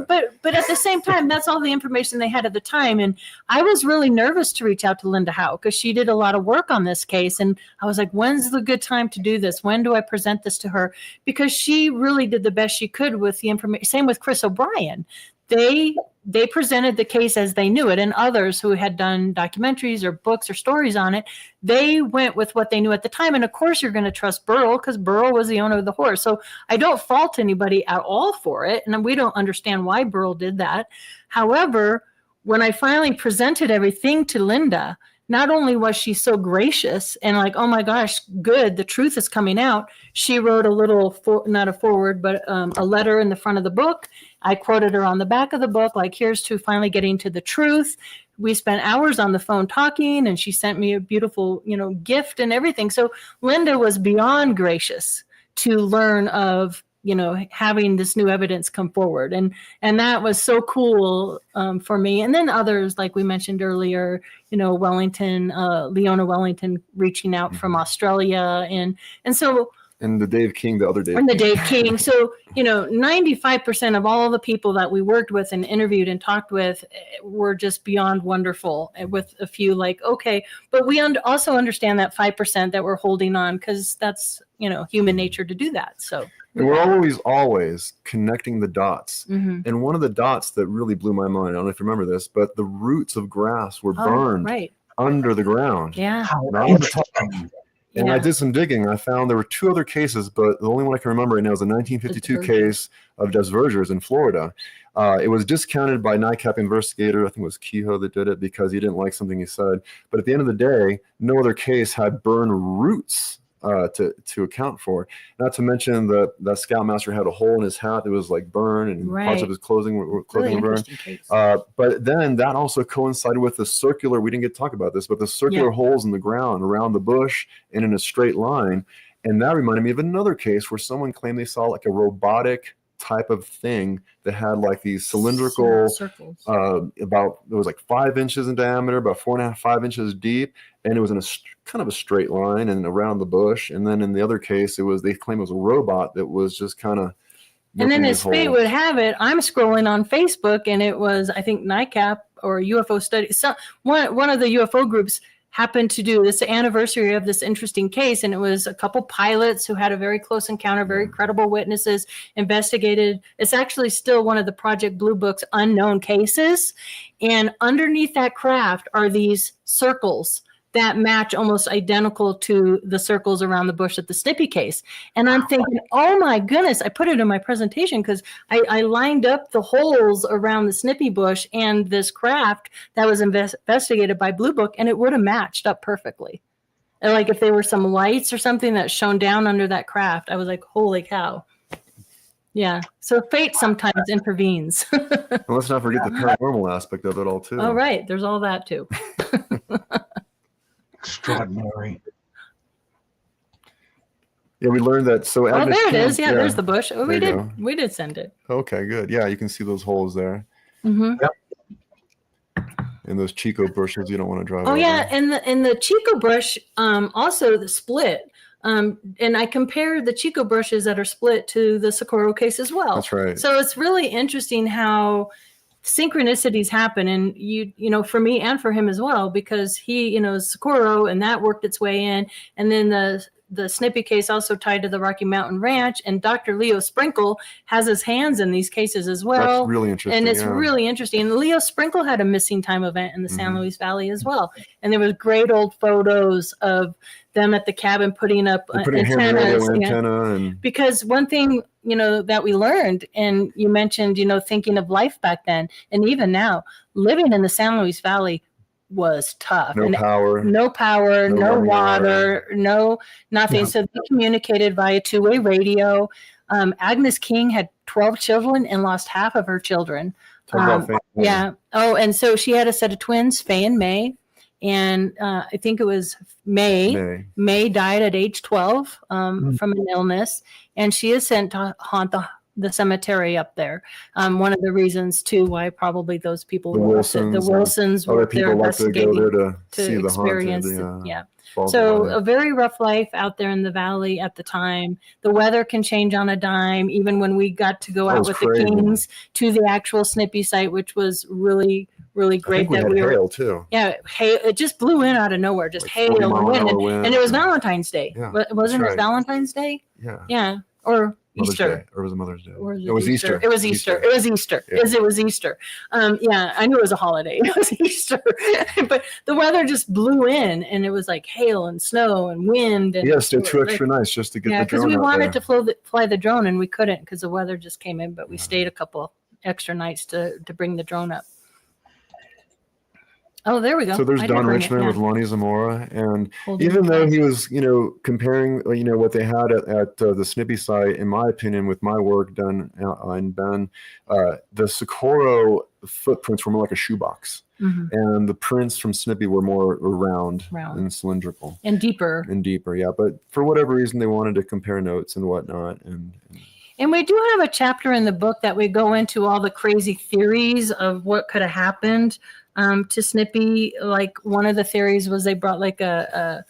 but at the same time, that's all the information they had at the time. And I was really nervous to reach out to Linda Howe because she did a lot of work on this case. And I was like, when's the good time to do this? When do I present this to her? Because she really did the best she could with the information. Same with Chris O'Brien. They presented the case as they knew it, and others who had done documentaries or books or stories on it, they went with what they knew at the time. And of course, you're going to trust Burl because Burl was the owner of the horse. So I don't fault anybody at all for it, and we don't understand why Burl did that. However, when I finally presented everything to Linda, not only was she so gracious and like, oh my gosh, good, the truth is coming out. She wrote a little, not a foreword, but a letter in the front of the book. I quoted her on the back of the book, like, here's to finally getting to the truth. We spent hours on the phone talking, and she sent me a beautiful, gift and everything. So Linda was beyond gracious to learn of having this new evidence come forward. And that was so cool for me. And then others, like we mentioned earlier, Wellington, Leona Wellington reaching out from Australia. And so, and the Dave King, the other Dave. And the Dave King. So, 95% of all the people that we worked with and interviewed and talked with were just beyond wonderful, with a few like, okay, but we also understand that 5% that we're holding on, because that's, human nature to do that. So. And we're always connecting the dots. Mm-hmm. And one of the dots that really blew my mind, I don't know if you remember this, but the roots of grass were burned under the ground. Yeah. And I did some digging. I found there were 2 other cases, but the only one I can remember right now is a 1952 case of Desvergers in Florida. It was discounted by NICAP investigator. I think it was Kehoe that did it because he didn't like something he said. But at the end of the day, no other case had burned roots to account for. Not to mention that scoutmaster had a hole in his hat that was like burned, and parts of his clothing were burned. But then that also coincided with the circular, we didn't get to talk about this, but the circular holes in the ground around the bush and in a straight line. And that reminded me of another case where someone claimed they saw like a robotic type of thing that had like these cylindrical circles, it was like 5 inches in diameter, about 4.5, 5 inches deep, and it was in a kind of a straight line and around the bush. And then in the other case, they claim it was a robot that was just kind of. And then as fate would have it, I'm scrolling on Facebook, and it was, I think, NICAP or UFO Studies. One of the UFO groups happened to do this anniversary of this interesting case, and it was a couple pilots who had a very close encounter, very credible witnesses, investigated. It's actually still one of the Project Blue Book's unknown cases, and underneath that craft are these circles that match almost identical to the circles around the bush at the Snippy case. And I'm thinking, oh my goodness, I put it in my presentation because I lined up the holes around the Snippy bush and this craft that was investigated by Blue Book, and it would have matched up perfectly. And like if there were some lights or something that shone down under that craft, I was like, holy cow. Yeah. So fate sometimes intervenes. And let's not forget the paranormal aspect of it all too. Oh, right. There's all that too. Extraordinary. Yeah, we learned that. So there it is. Yeah, there's the bush. Oh, we did send it. Okay, good. Yeah, you can see those holes there. Mm-hmm. Yep. And those Chico bushes you don't want to drive over. Yeah, and the Chico bush, also the split. And I compared the Chico brushes that are split to the Socorro case as well. That's right. So it's really interesting how synchronicities happen, and you know, for me and for him as well, because he, Socorro, and that worked its way in, and then the Snippy case also tied to the Rocky Mountain Ranch, and Dr. Leo Sprinkle has his hands in these cases as well. That's really interesting. And it's really interesting. And Leo Sprinkle had a missing time event in the San Luis Valley as well. And there was great old photos of them at the cabin putting up antennas. And because one thing, that we learned, and you mentioned, thinking of life back then, and even now, living in the San Luis Valley was tough. No power, no water, no nothing. Yeah. So they communicated via two-way radio. Agnes King had 12 children and lost half of her children. Yeah. Oh, and so she had a set of twins, Faye and May. And I think it was May. May died at age 12 from an illness, and she is sent to haunt the cemetery up there. One of the reasons too why probably those people the Wilsons were there investigating to experience So a very rough life out there in the valley at the time. The weather can change on a dime. Even when we got to go out with the Kings to the actual Snippy site, which was really great. I think we had hail too. Yeah, hail. It just blew in out of nowhere, just hail and wind. And it was Valentine's Day. Yeah, wasn't it Valentine's Day? Yeah. Yeah. Or Mother's Easter. Day. Or was it Mother's Day? It was Easter. It was Easter. It was Easter. Yeah. It was Easter. Yeah, I knew it was a holiday. It was Easter. But the weather just blew in, and it was like hail and snow and wind. And yes, they're 2 extra nights just to get the drone. Yeah, because we wanted to fly the drone, and we couldn't because the weather just came in. But we stayed a couple extra nights to bring the drone up. Oh, there we go. So there's Don Richmond with Lonnie Zamora, and even though he was, comparing, what they had at the Snippy site, in my opinion, with my work done in Ben, the Socorro footprints were more like a shoebox, and the prints from Snippy were more round and cylindrical and deeper. Yeah, but for whatever reason, they wanted to compare notes and whatnot, And we do have a chapter in the book that we go into all the crazy theories of what could have happened to Snippy. Like one of the theories was they brought like a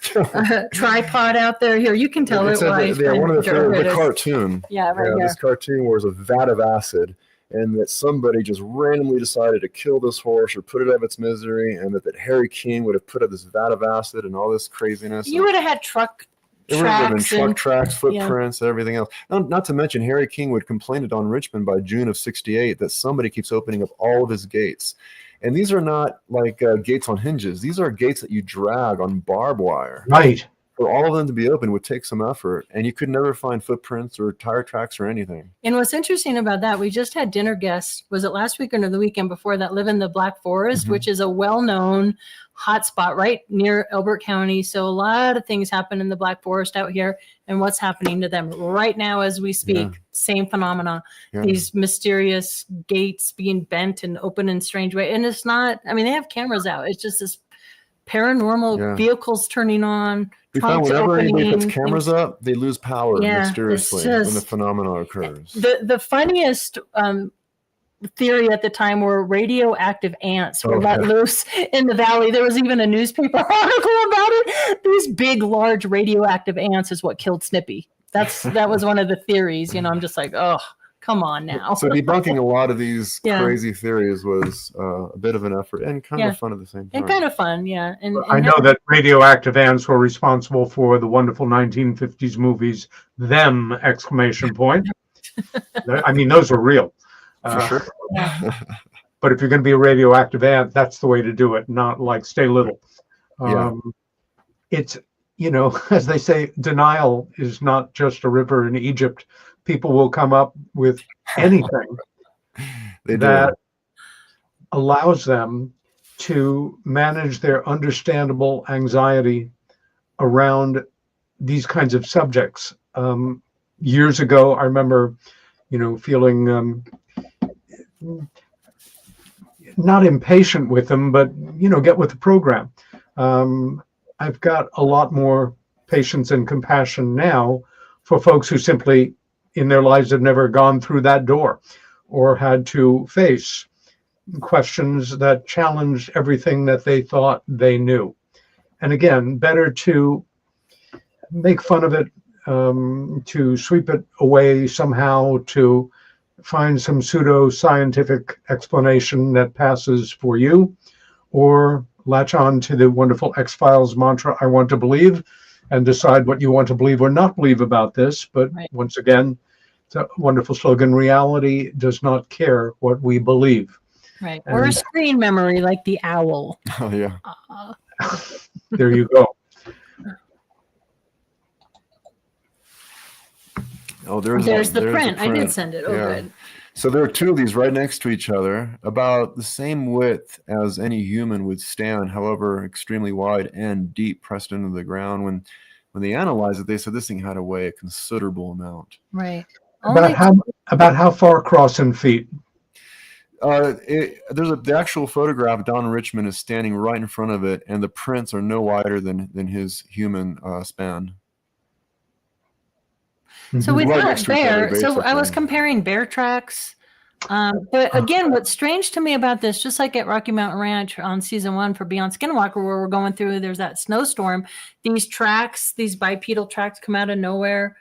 tripod out there. Here, you can tell it. One of the cartoon. Yeah, right here. This cartoon was a vat of acid, and that somebody just randomly decided to kill this horse or put it out of its misery, and that Harry King would have put up this vat of acid and all this craziness. You would have had truck tracks, footprints, everything else. Not to mention, Harry King would complain to Don Richmond by June of '68 that somebody keeps opening up all of his gates. And these are not like gates on hinges. These are gates that you drag on barbed wire. Right. For all of them to be open would take some effort, and you could never find footprints or tire tracks or anything. And what's interesting about that, we just had dinner guests, was it last weekend or the weekend before that, live in the Black Forest, which is a well-known hotspot right near Elbert County. So a lot of things happen in the Black Forest out here, and what's happening to them right now as we speak, same phenomena, these mysterious gates being bent and open in strange way. And it's not, I mean, they have cameras out. It's just this paranormal vehicles turning on. We found whenever anybody puts cameras up, they lose power mysteriously when the phenomenon occurs. The funniest theory at the time were radioactive ants were let loose in the valley. There was even a newspaper article about it. These big, large radioactive ants is what killed Snippy. That was one of the theories. You know, I'm just like, oh, come on now. So debunking a lot of these crazy theories was a bit of an effort and kind of fun at the same time. And kind of fun, yeah. And I know that radioactive ants were responsible for the wonderful 1950s movies, Them! ! I mean, those were real. For sure. But if you're going to be a radioactive ant, that's the way to do it, not like stay little. It's, you know, as they say, denial is not just a river in Egypt. People will come up with anything that allows them to manage their understandable anxiety around these kinds of subjects. Years ago, I remember, you know, feeling not impatient with them, but, you know, get with the program. I've got a lot more patience and compassion now for folks who simply in their lives have never gone through that door or had to face questions that challenged everything that they thought they knew. And again, better to make fun of it, to sweep it away somehow, to find some pseudo-scientific explanation that passes for you, or latch on to the wonderful X-Files mantra, I want to believe, and decide what you want to believe or not believe about this. But once again, it's a wonderful slogan, reality does not care what we believe. Right. Or a screen memory like the owl. Oh, yeah. There you go. Oh, there's the print. I did send it. Oh, good. So there are two of these right next to each other, about the same width as any human would stand, however extremely wide and deep, pressed into the ground. When they analyzed it, they said this thing had to weigh a considerable amount. Right. About how far across in feet? The actual photograph. Don Richmond is standing right in front of it, and the prints are no wider than his human span. So we thought bear. So I was comparing bear tracks. But again, what's strange to me about this, just like at Rocky Mountain Ranch on season 1 for Beyond Skinwalker, where we're going through, there's that snowstorm. These tracks, these bipedal tracks come out of nowhere,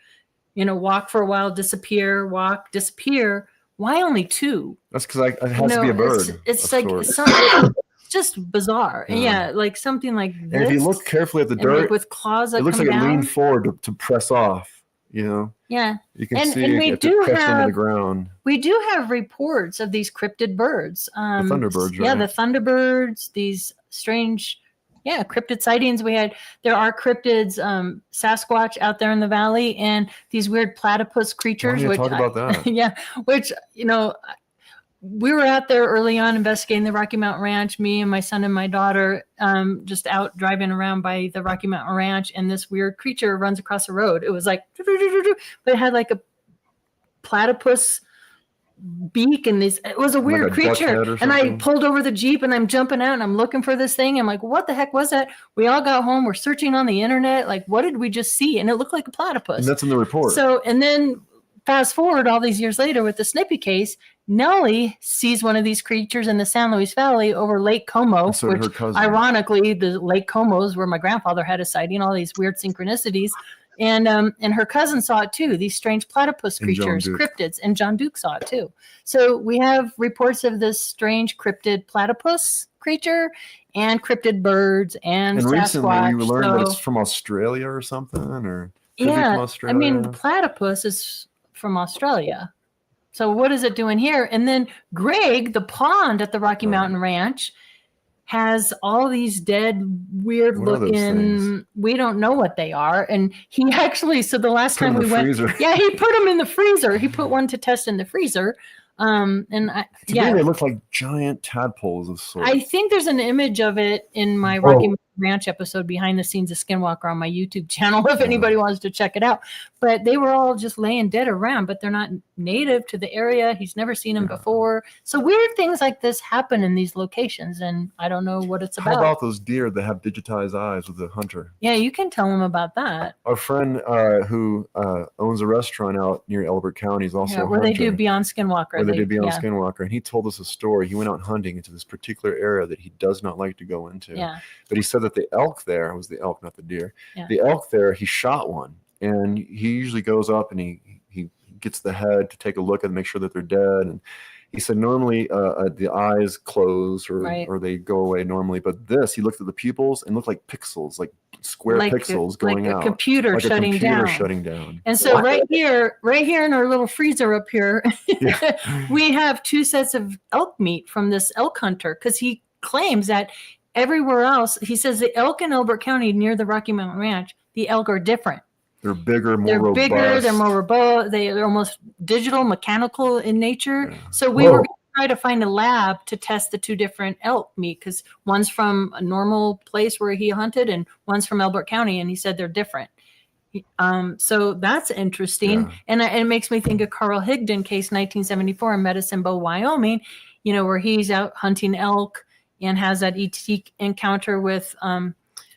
you know, walk for a while, disappear, walk, disappear. Why only 2? That's because it has to be a bird. It's like something just bizarre. Yeah, like something like this. And if you look carefully at the dirt, like with claws that it looks come like down. it leaned forward to press off. You know, you can see and we it do pressed have into the ground. We do have reports of these cryptid birds. The thunderbirds, right? Yeah, the thunderbirds. These strange, cryptid sightings. There are cryptids, Sasquatch out there in the valley, and these weird platypus creatures. Talk about that. Which we were out there early on investigating the Rocky Mountain Ranch, me and my son and my daughter, just out driving around by the Rocky Mountain Ranch, and this weird creature runs across the road. It was like, but it had like a platypus beak, and it was a weird creature. And I pulled over the Jeep, and I'm jumping out, and I'm looking for this thing. I'm like, what the heck was that? We all got home. We're searching on the internet. Like, what did we just see? And it looked like a platypus. And that's in the report. So, and then fast forward all these years later with the Snippy case, Nellie sees one of these creatures in the San Luis Valley over Lake Como, So which her cousin. ironically, the Lake Comos where my grandfather had a sighting, all these weird synchronicities. And her cousin saw it too, these strange platypus creatures, cryptids, and John Duke saw it too. So we have reports of this strange cryptid platypus creature and cryptid birds and recently Sasquatch. we learned that it's from Australia or something, or could be from Yeah, Australia. I mean, platypus is from Australia. So what is it doing here? And then Greg, the pond at the Rocky Mountain Ranch, has all these dead, weird looking, we don't know what they are. And he actually, so the last time we went, he put them in the freezer. He put one to test in the freezer. They look like giant tadpoles of sorts. I think there's an image of it in my Rocky Mountain Ranch episode, Behind the Scenes of Skinwalker, on my YouTube channel, if anybody wants to check it out. But they were all just laying dead around, but they're not native to the area. He's never seen them before. So weird things like this happen in these locations, and I don't know what it's about. How about those deer that have digitized eyes with the hunter? Yeah, you can tell them about that. Our friend who owns a restaurant out near Elbert County is also a where hunter. they do Beyond Skinwalker. Where they do Beyond Skinwalker, and he told us a story. He went out hunting into this particular area that he does not like to go into. Yeah. But he said that the elk there, was the elk, not the deer. Yeah. The elk there, he shot one, and he usually goes up and he gets the head to take a look and make sure that they're dead. And he said normally the eyes close or they go away normally, but this, he looked at the pupils and looked like pixels, like square pixels going out. Like a computer shutting down. And so right here in our little freezer up here, we have 2 sets of elk meat from this elk hunter, because he claims that everywhere else, he says the elk in Elbert County near the Rocky Mountain Ranch, the elk are different. They're bigger, more robust. They're more robust. They're almost digital, mechanical in nature. Yeah. So we were going to try to find a lab to test the 2 different elk meat, because one's from a normal place where he hunted and one's from Elbert County, and he said they're different. So that's interesting. Yeah. And it makes me think of Carl Higdon case, 1974 in Medicine Bow, Wyoming, where he's out hunting elk and has that ET encounter with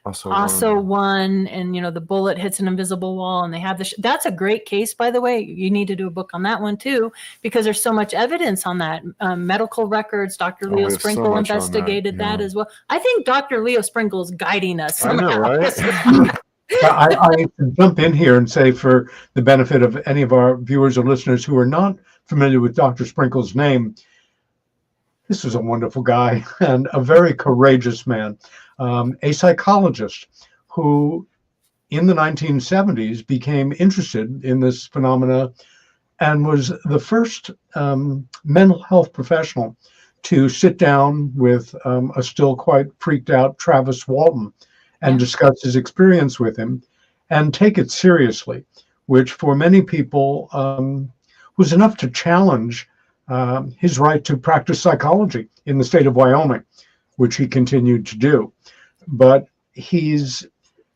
also one, and the bullet hits an invisible wall, and they have that's a great case, by the way. You need to do a book on that one too, because there's so much evidence on that. Medical records, Dr. Leo Sprinkle investigated that as well. I think Dr. Leo Sprinkle is guiding us. I know, right? I can jump in here and say, for the benefit of any of our viewers or listeners who are not familiar with Dr. Sprinkle's name, this was a wonderful guy and a very courageous man, a psychologist who in the 1970s became interested in this phenomena and was the first mental health professional to sit down with a still quite freaked out Travis Walton and discuss his experience with him and take it seriously, which for many people was enough to challenge his right to practice psychology in the state of Wyoming, which he continued to do. But his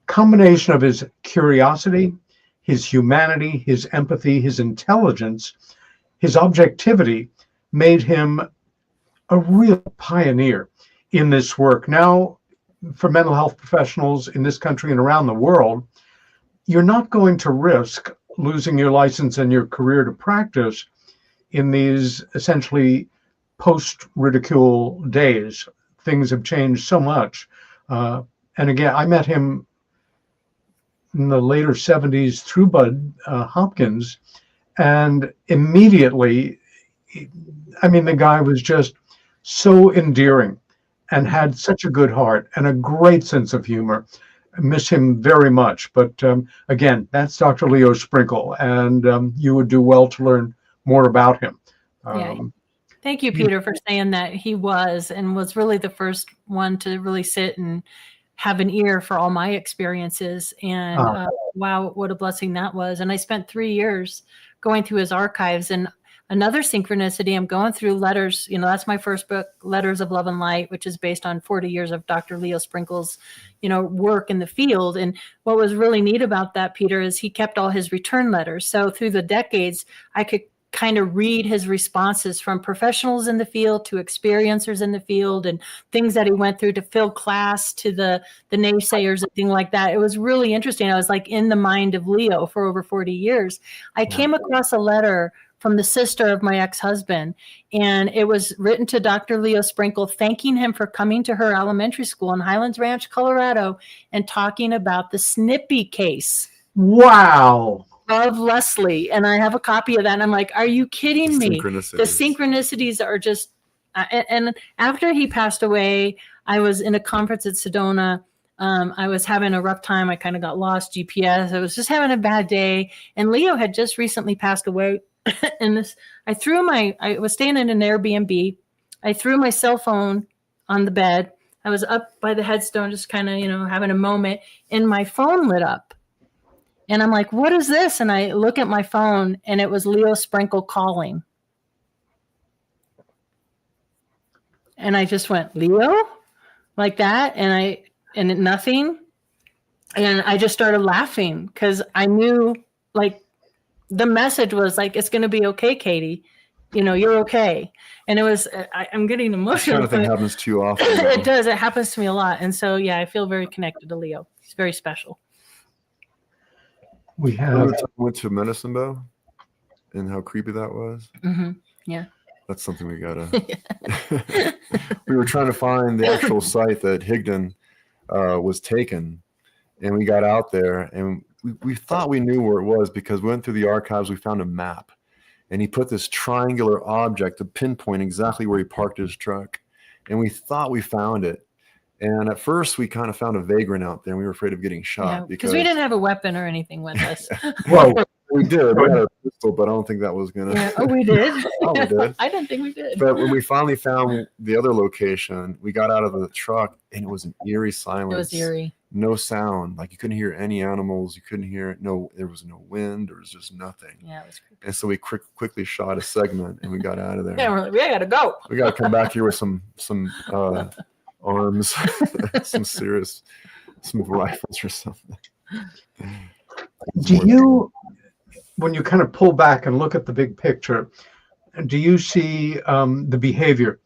combination of his curiosity, his humanity, his empathy, his intelligence, his objectivity made him a real pioneer in this work. Now, for mental health professionals in this country and around the world, you're not going to risk losing your license and your career to practice in these essentially post-ridicule days. Things have changed so much. And again, I met him in the later 70s through Bud Hopkins, and immediately, the guy was just so endearing and had such a good heart and a great sense of humor. I miss him very much. But again, that's Dr. Leo Sprinkle, and you would do well to learn more about him. Thank you, Peter, for saying that. He was really the first one to really sit and have an ear for all my experiences. And wow, what a blessing that was. And I spent 3 years going through his archives. And another synchronicity, I'm going through letters. That's my first book, Letters of Love and Light, which is based on 40 years of Dr. Leo Sprinkle's, work in the field. And what was really neat about that, Peter, is he kept all his return letters. So through the decades, I could kind of read his responses from professionals in the field to experiencers in the field and things that he went through to fill class to the naysayers and things like that. It was really interesting. I was like in the mind of Leo for over 40 years. I came across a letter from the sister of my ex-husband, and it was written to Dr. Leo Sprinkle, thanking him for coming to her elementary school in Highlands Ranch, Colorado, and talking about the Snippy case. Wow. Of Leslie. And I have a copy of that. And I'm like, are you kidding me? Synchronicities. The synchronicities are just, and after he passed away, I was in a conference at Sedona. I was having a rough time. I kind of got lost GPS. I was just having a bad day. And Leo had just recently passed away. And I was staying in an Airbnb. I threw my cell phone on the bed. I was up by the headstone, just kind of, having a moment, and my phone lit up. And I'm like, what is this? And I look at my phone, and it was Leo Sprinkle calling. And I just went, Leo? Like that? And nothing. And I just started laughing because I knew, like, the message was like, it's going to be okay, Katie. You're okay. And it was, I'm getting emotional. This kind of thing happens too often. It does. It happens to me a lot. And so, yeah, I feel very connected to Leo. He's very special. We went to Medicine Bow and how creepy that was. Mm-hmm. Yeah. That's something we gotta. We were trying to find the actual site that Higdon was taken, and we got out there, and we thought we knew where it was because we went through the archives. We found a map, and he put this triangular object to pinpoint exactly where he parked his truck, and we thought we found it. And at first, we kind of found a vagrant out there, and we were afraid of getting shot because we didn't have a weapon or anything with us. Well, we did. We had a pistol, but I don't think that was going to. Yeah. Oh, we did? Oh, we did. I didn't think we did. But when we finally found the other location, we got out of the truck, and it was an eerie silence. It was eerie. No sound. Like, you couldn't hear any animals. You couldn't hear it. No, there was no wind. There was just nothing. Yeah, it was creepy. And so we quickly shot a segment, and we got out of there. Yeah, we're like, we got to go. We got to come back here with some arms, some rifles or something. Do you, when you kind of pull back and look at the big picture, do you see the behavior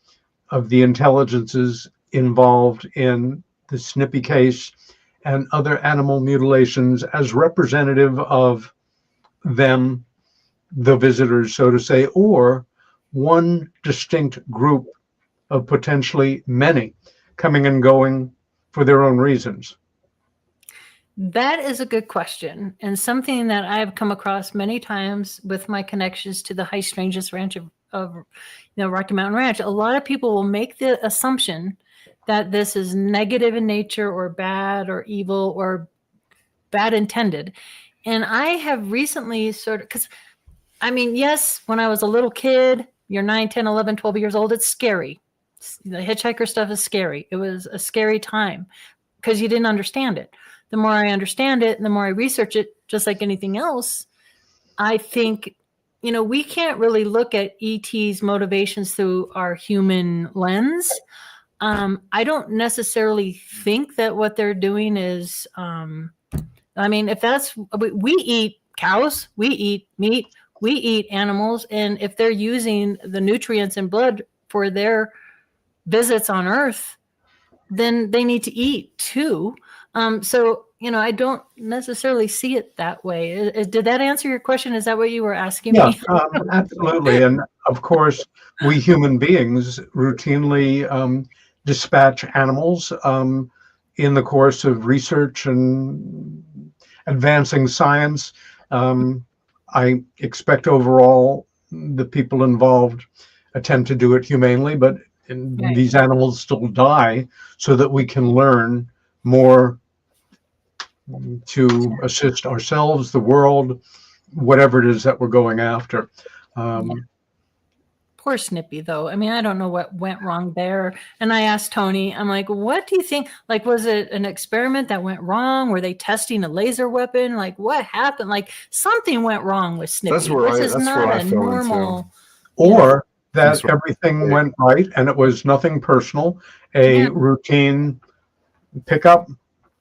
of the intelligences involved in the Snippy case and other animal mutilations as representative of them, the visitors, so to say, or one distinct group of potentially many coming and going for their own reasons? That is a good question, and something that I've come across many times with my connections to the high strangeness ranch of Rocky Mountain Ranch. A lot of people will make the assumption that this is negative in nature or bad or evil or bad intended. And I have recently yes, when I was a little kid, you're 9, 10, 11, 12 years old, it's scary. The hitchhiker stuff is scary. It was a scary time because you didn't understand it. The more I understand it and the more I research it, just like anything else, I think, we can't really look at ET's motivations through our human lens. I don't necessarily think that what they're doing is, if that's, we eat cows, we eat meat, we eat animals. And if they're using the nutrients in blood for their visits on Earth, then they need to eat too. I don't necessarily see it that way. Did that answer your question? Is that what you were asking me? Yeah, absolutely. And of course, we human beings routinely dispatch animals in the course of research and advancing science. I expect overall the people involved attempt to do it humanely, but these animals still die so that we can learn more to assist ourselves, the world, whatever it is that we're going after. Poor Snippy, though. I don't know what went wrong there. And I asked Tony, I'm like, what do you think? Like, was it an experiment that went wrong? Were they testing a laser weapon? Like, what happened? Like, something went wrong with Snippy. This is not a normal. Or that everything went right and it was nothing personal, routine pick up,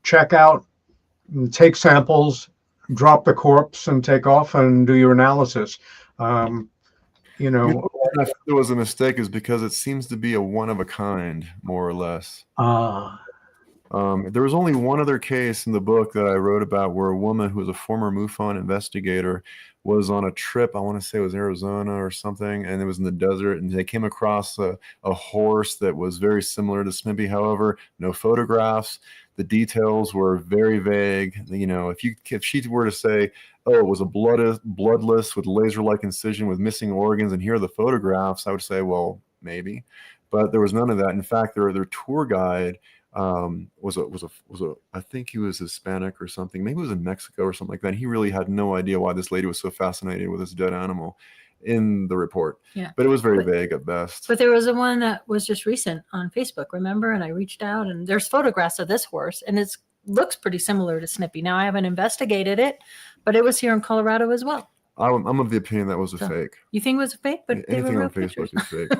check out, take samples, drop the corpse and take off and do your analysis. You know, I think there was a mistake is because it seems to be a one of a kind, more or less. There was only one other case in the book that I wrote about where a woman who was a former MUFON investigator was on a trip. I want to say it was Arizona or something, and it was in the desert, and they came across a horse that was very similar to Snippy. However, no photographs. The details were very vague. You know, if she were to say, "Oh, it was a bloodless with laser-like incision with missing organs," and here are the photographs, I would say, well, maybe. But there was none of that. In fact, their tour guide was a I think he was Hispanic or something. Maybe it was in Mexico or something like that. He really had no idea why this lady was so fascinated with this dead animal in the report. Yeah. But it was very vague at best. But there was one that was just recent on Facebook, remember? And I reached out, and there's photographs of this horse, and it looks pretty similar to Snippy. Now, I haven't investigated it, but it was here in Colorado as well. I'm of the opinion that was a fake. You think it was a fake? But anything on Facebook is fake.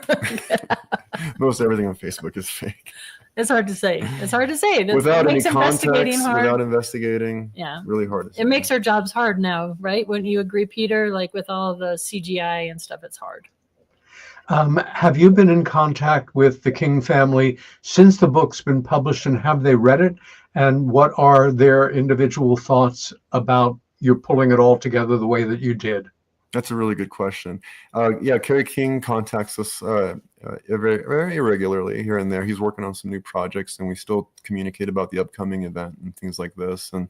Most everything on Facebook is fake. It's hard to say. Without any context, without investigating. Yeah. Really hard to say. It makes our jobs hard now, right? Wouldn't you agree, Peter? Like with all the CGI and stuff, it's hard. Have you been in contact with the King family since the book's been published, and have they read it? And what are their individual thoughts about you pulling it all together the way that you did? That's a really good question. Yeah, Kerry King contacts us very, very irregularly here and there. He's working on some new projects, and we still communicate about the upcoming event and things like this. And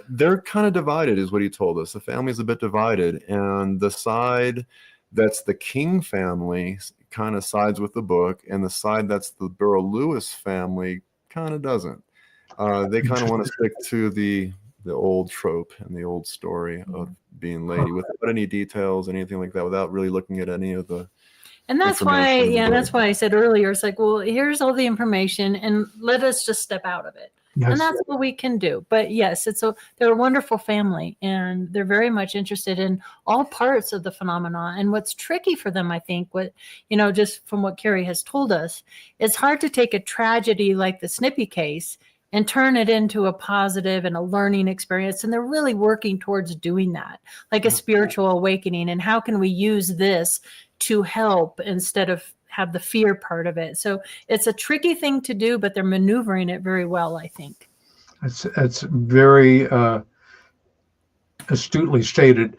they're kind of divided, is what he told us. The family's a bit divided, and the side that's the King family kind of sides with the book, and the side that's the Burrow-Lewis family kind of doesn't. They kind of want to stick to the old trope and the old story of being lady without any details, anything like that, without really looking at any of the. And that's why, that's why I said earlier, it's like, well, here's all the information and let us just step out of it. Yes. And that's what we can do. But yes, they're a wonderful family, and they're very much interested in all parts of the phenomena. And what's tricky for them, I think, just from what Kerry has told us, it's hard to take a tragedy like the Snippy case and turn it into a positive and a learning experience. And they're really working towards doing that, like a spiritual awakening. And how can we use this to help instead of have the fear part of it? So it's a tricky thing to do, but they're maneuvering it very well, I think. It's very astutely stated.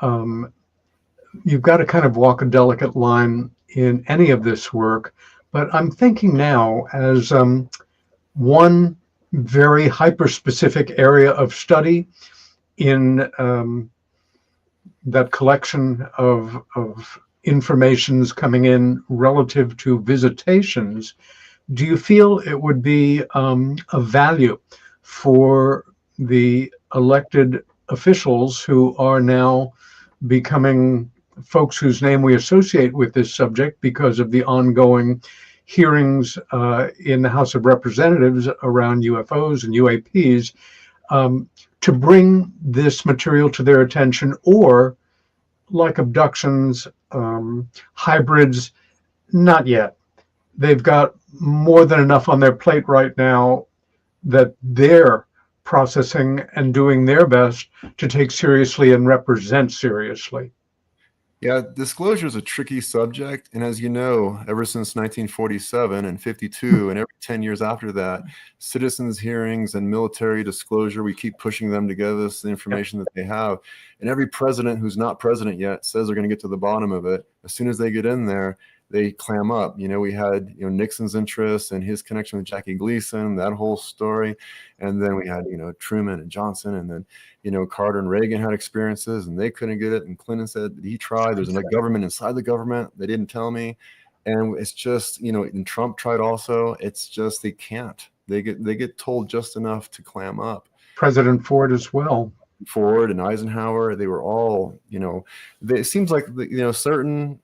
You've got to kind of walk a delicate line in any of this work. But I'm thinking now as one very hyper-specific area of study in that collection of informations coming in relative to visitations. Do you feel it would be of value for the elected officials who are now becoming folks whose name we associate with this subject because of the ongoing hearings in the House of Representatives around UFOs and UAPs, to bring this material to their attention, or like abductions, hybrids, not yet. They've got more than enough on their plate right now that they're processing and doing their best to take seriously and represent seriously. Yeah, disclosure is a tricky subject. And as you know, ever since 1947 and 52 and every 10 years after that, citizens' hearings and military disclosure, we keep pushing them to give us the information that they have. And every president who's not president yet says they're going to get to the bottom of it. As soon as they get in there, they clam up. We had Nixon's interest and his connection with Jackie Gleason, that whole story. And then we had, Truman and Johnson, and then, Carter and Reagan had experiences and they couldn't get it. And Clinton said he tried. There's a government inside the government. They didn't tell me. And it's just, and Trump tried also. It's just, they can't. They get told just enough to clam up. President Ford as well. Ford and Eisenhower, they were all, it seems like, certain,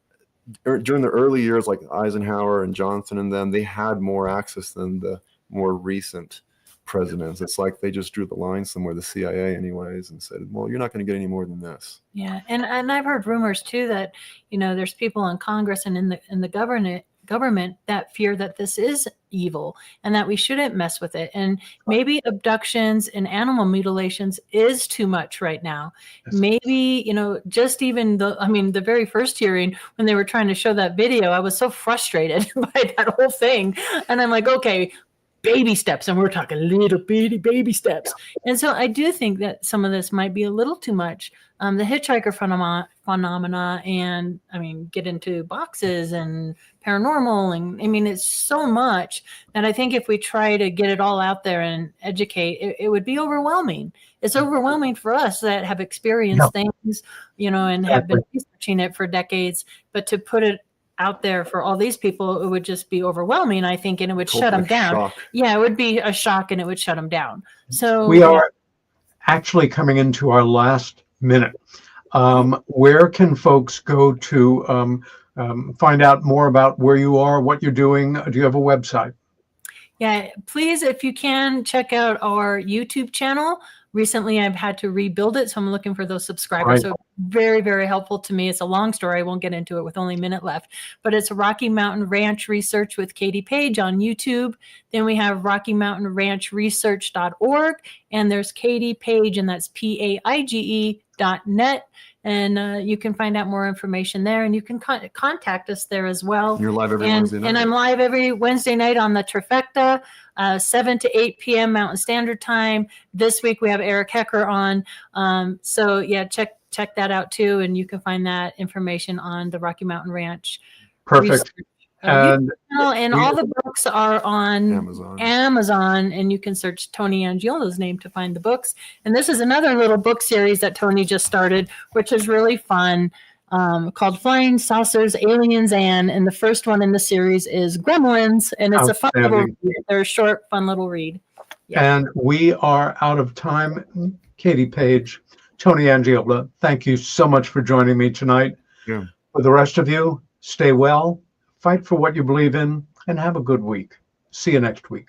during the early years, like Eisenhower and Johnson and them, they had more access than the more recent presidents. It's like they just drew the line somewhere, the CIA anyways, and said, well, you're not going to get any more than this. Yeah. And I've heard rumors too that, there's people in Congress and in the government government that fear that this is evil and that we shouldn't mess with it. And maybe abductions and animal mutilations is too much right now. Maybe, just even the very first hearing when they were trying to show that video, I was so frustrated by that whole thing. And I'm like, okay, baby steps, and we're talking little bitty baby steps. And so I do think that some of this might be a little too much. The hitchhiker phenomena, and get into boxes and paranormal, and it's so much that I think if we try to get it all out there and educate, it would be overwhelming. It's overwhelming for us that have experienced things, and have been researching it for decades, but to put it out there for all these people, it would just be overwhelming, I think, and it would shut them down. Shock. Yeah, it would be a shock, and it would shut them down. So we are actually coming into our last minute. Where can folks go to find out more about where you are, what you're doing? Do you have a website? Yeah, please, if you can, check out our YouTube channel. Recently, I've had to rebuild it, so I'm looking for those subscribers. Right. So very, very helpful to me. It's a long story. I won't get into it with only a minute left. But it's Rocky Mountain Ranch Research with Katie Paige on YouTube. Then we have RockyMountainRanchResearch.org. And there's Katie Paige, and that's PAIGE.net. And you can find out more information there, and you can contact us there as well. You're live every Wednesday night. And I'm live every Wednesday night on the Trifecta, 7 to 8 p.m. Mountain Standard Time. This week we have Eric Hecker on. So yeah, check that out too, and you can find that information on the Rocky Mountain Ranch. Perfect. And all the books are on Amazon, and you can search Tony Angiola's name to find the books. And this is another little book series that Tony just started, which is really fun, called Flying Saucers, Aliens, and the first one in the series is Gremlins, and it's a fun little read. They're a short, fun little read. Yeah. And we are out of time. Katie Paige, Tony Angiola, thank you so much for joining me tonight. Yeah. For the rest of you, stay well, fight for what you believe in, and have a good week. See you next week.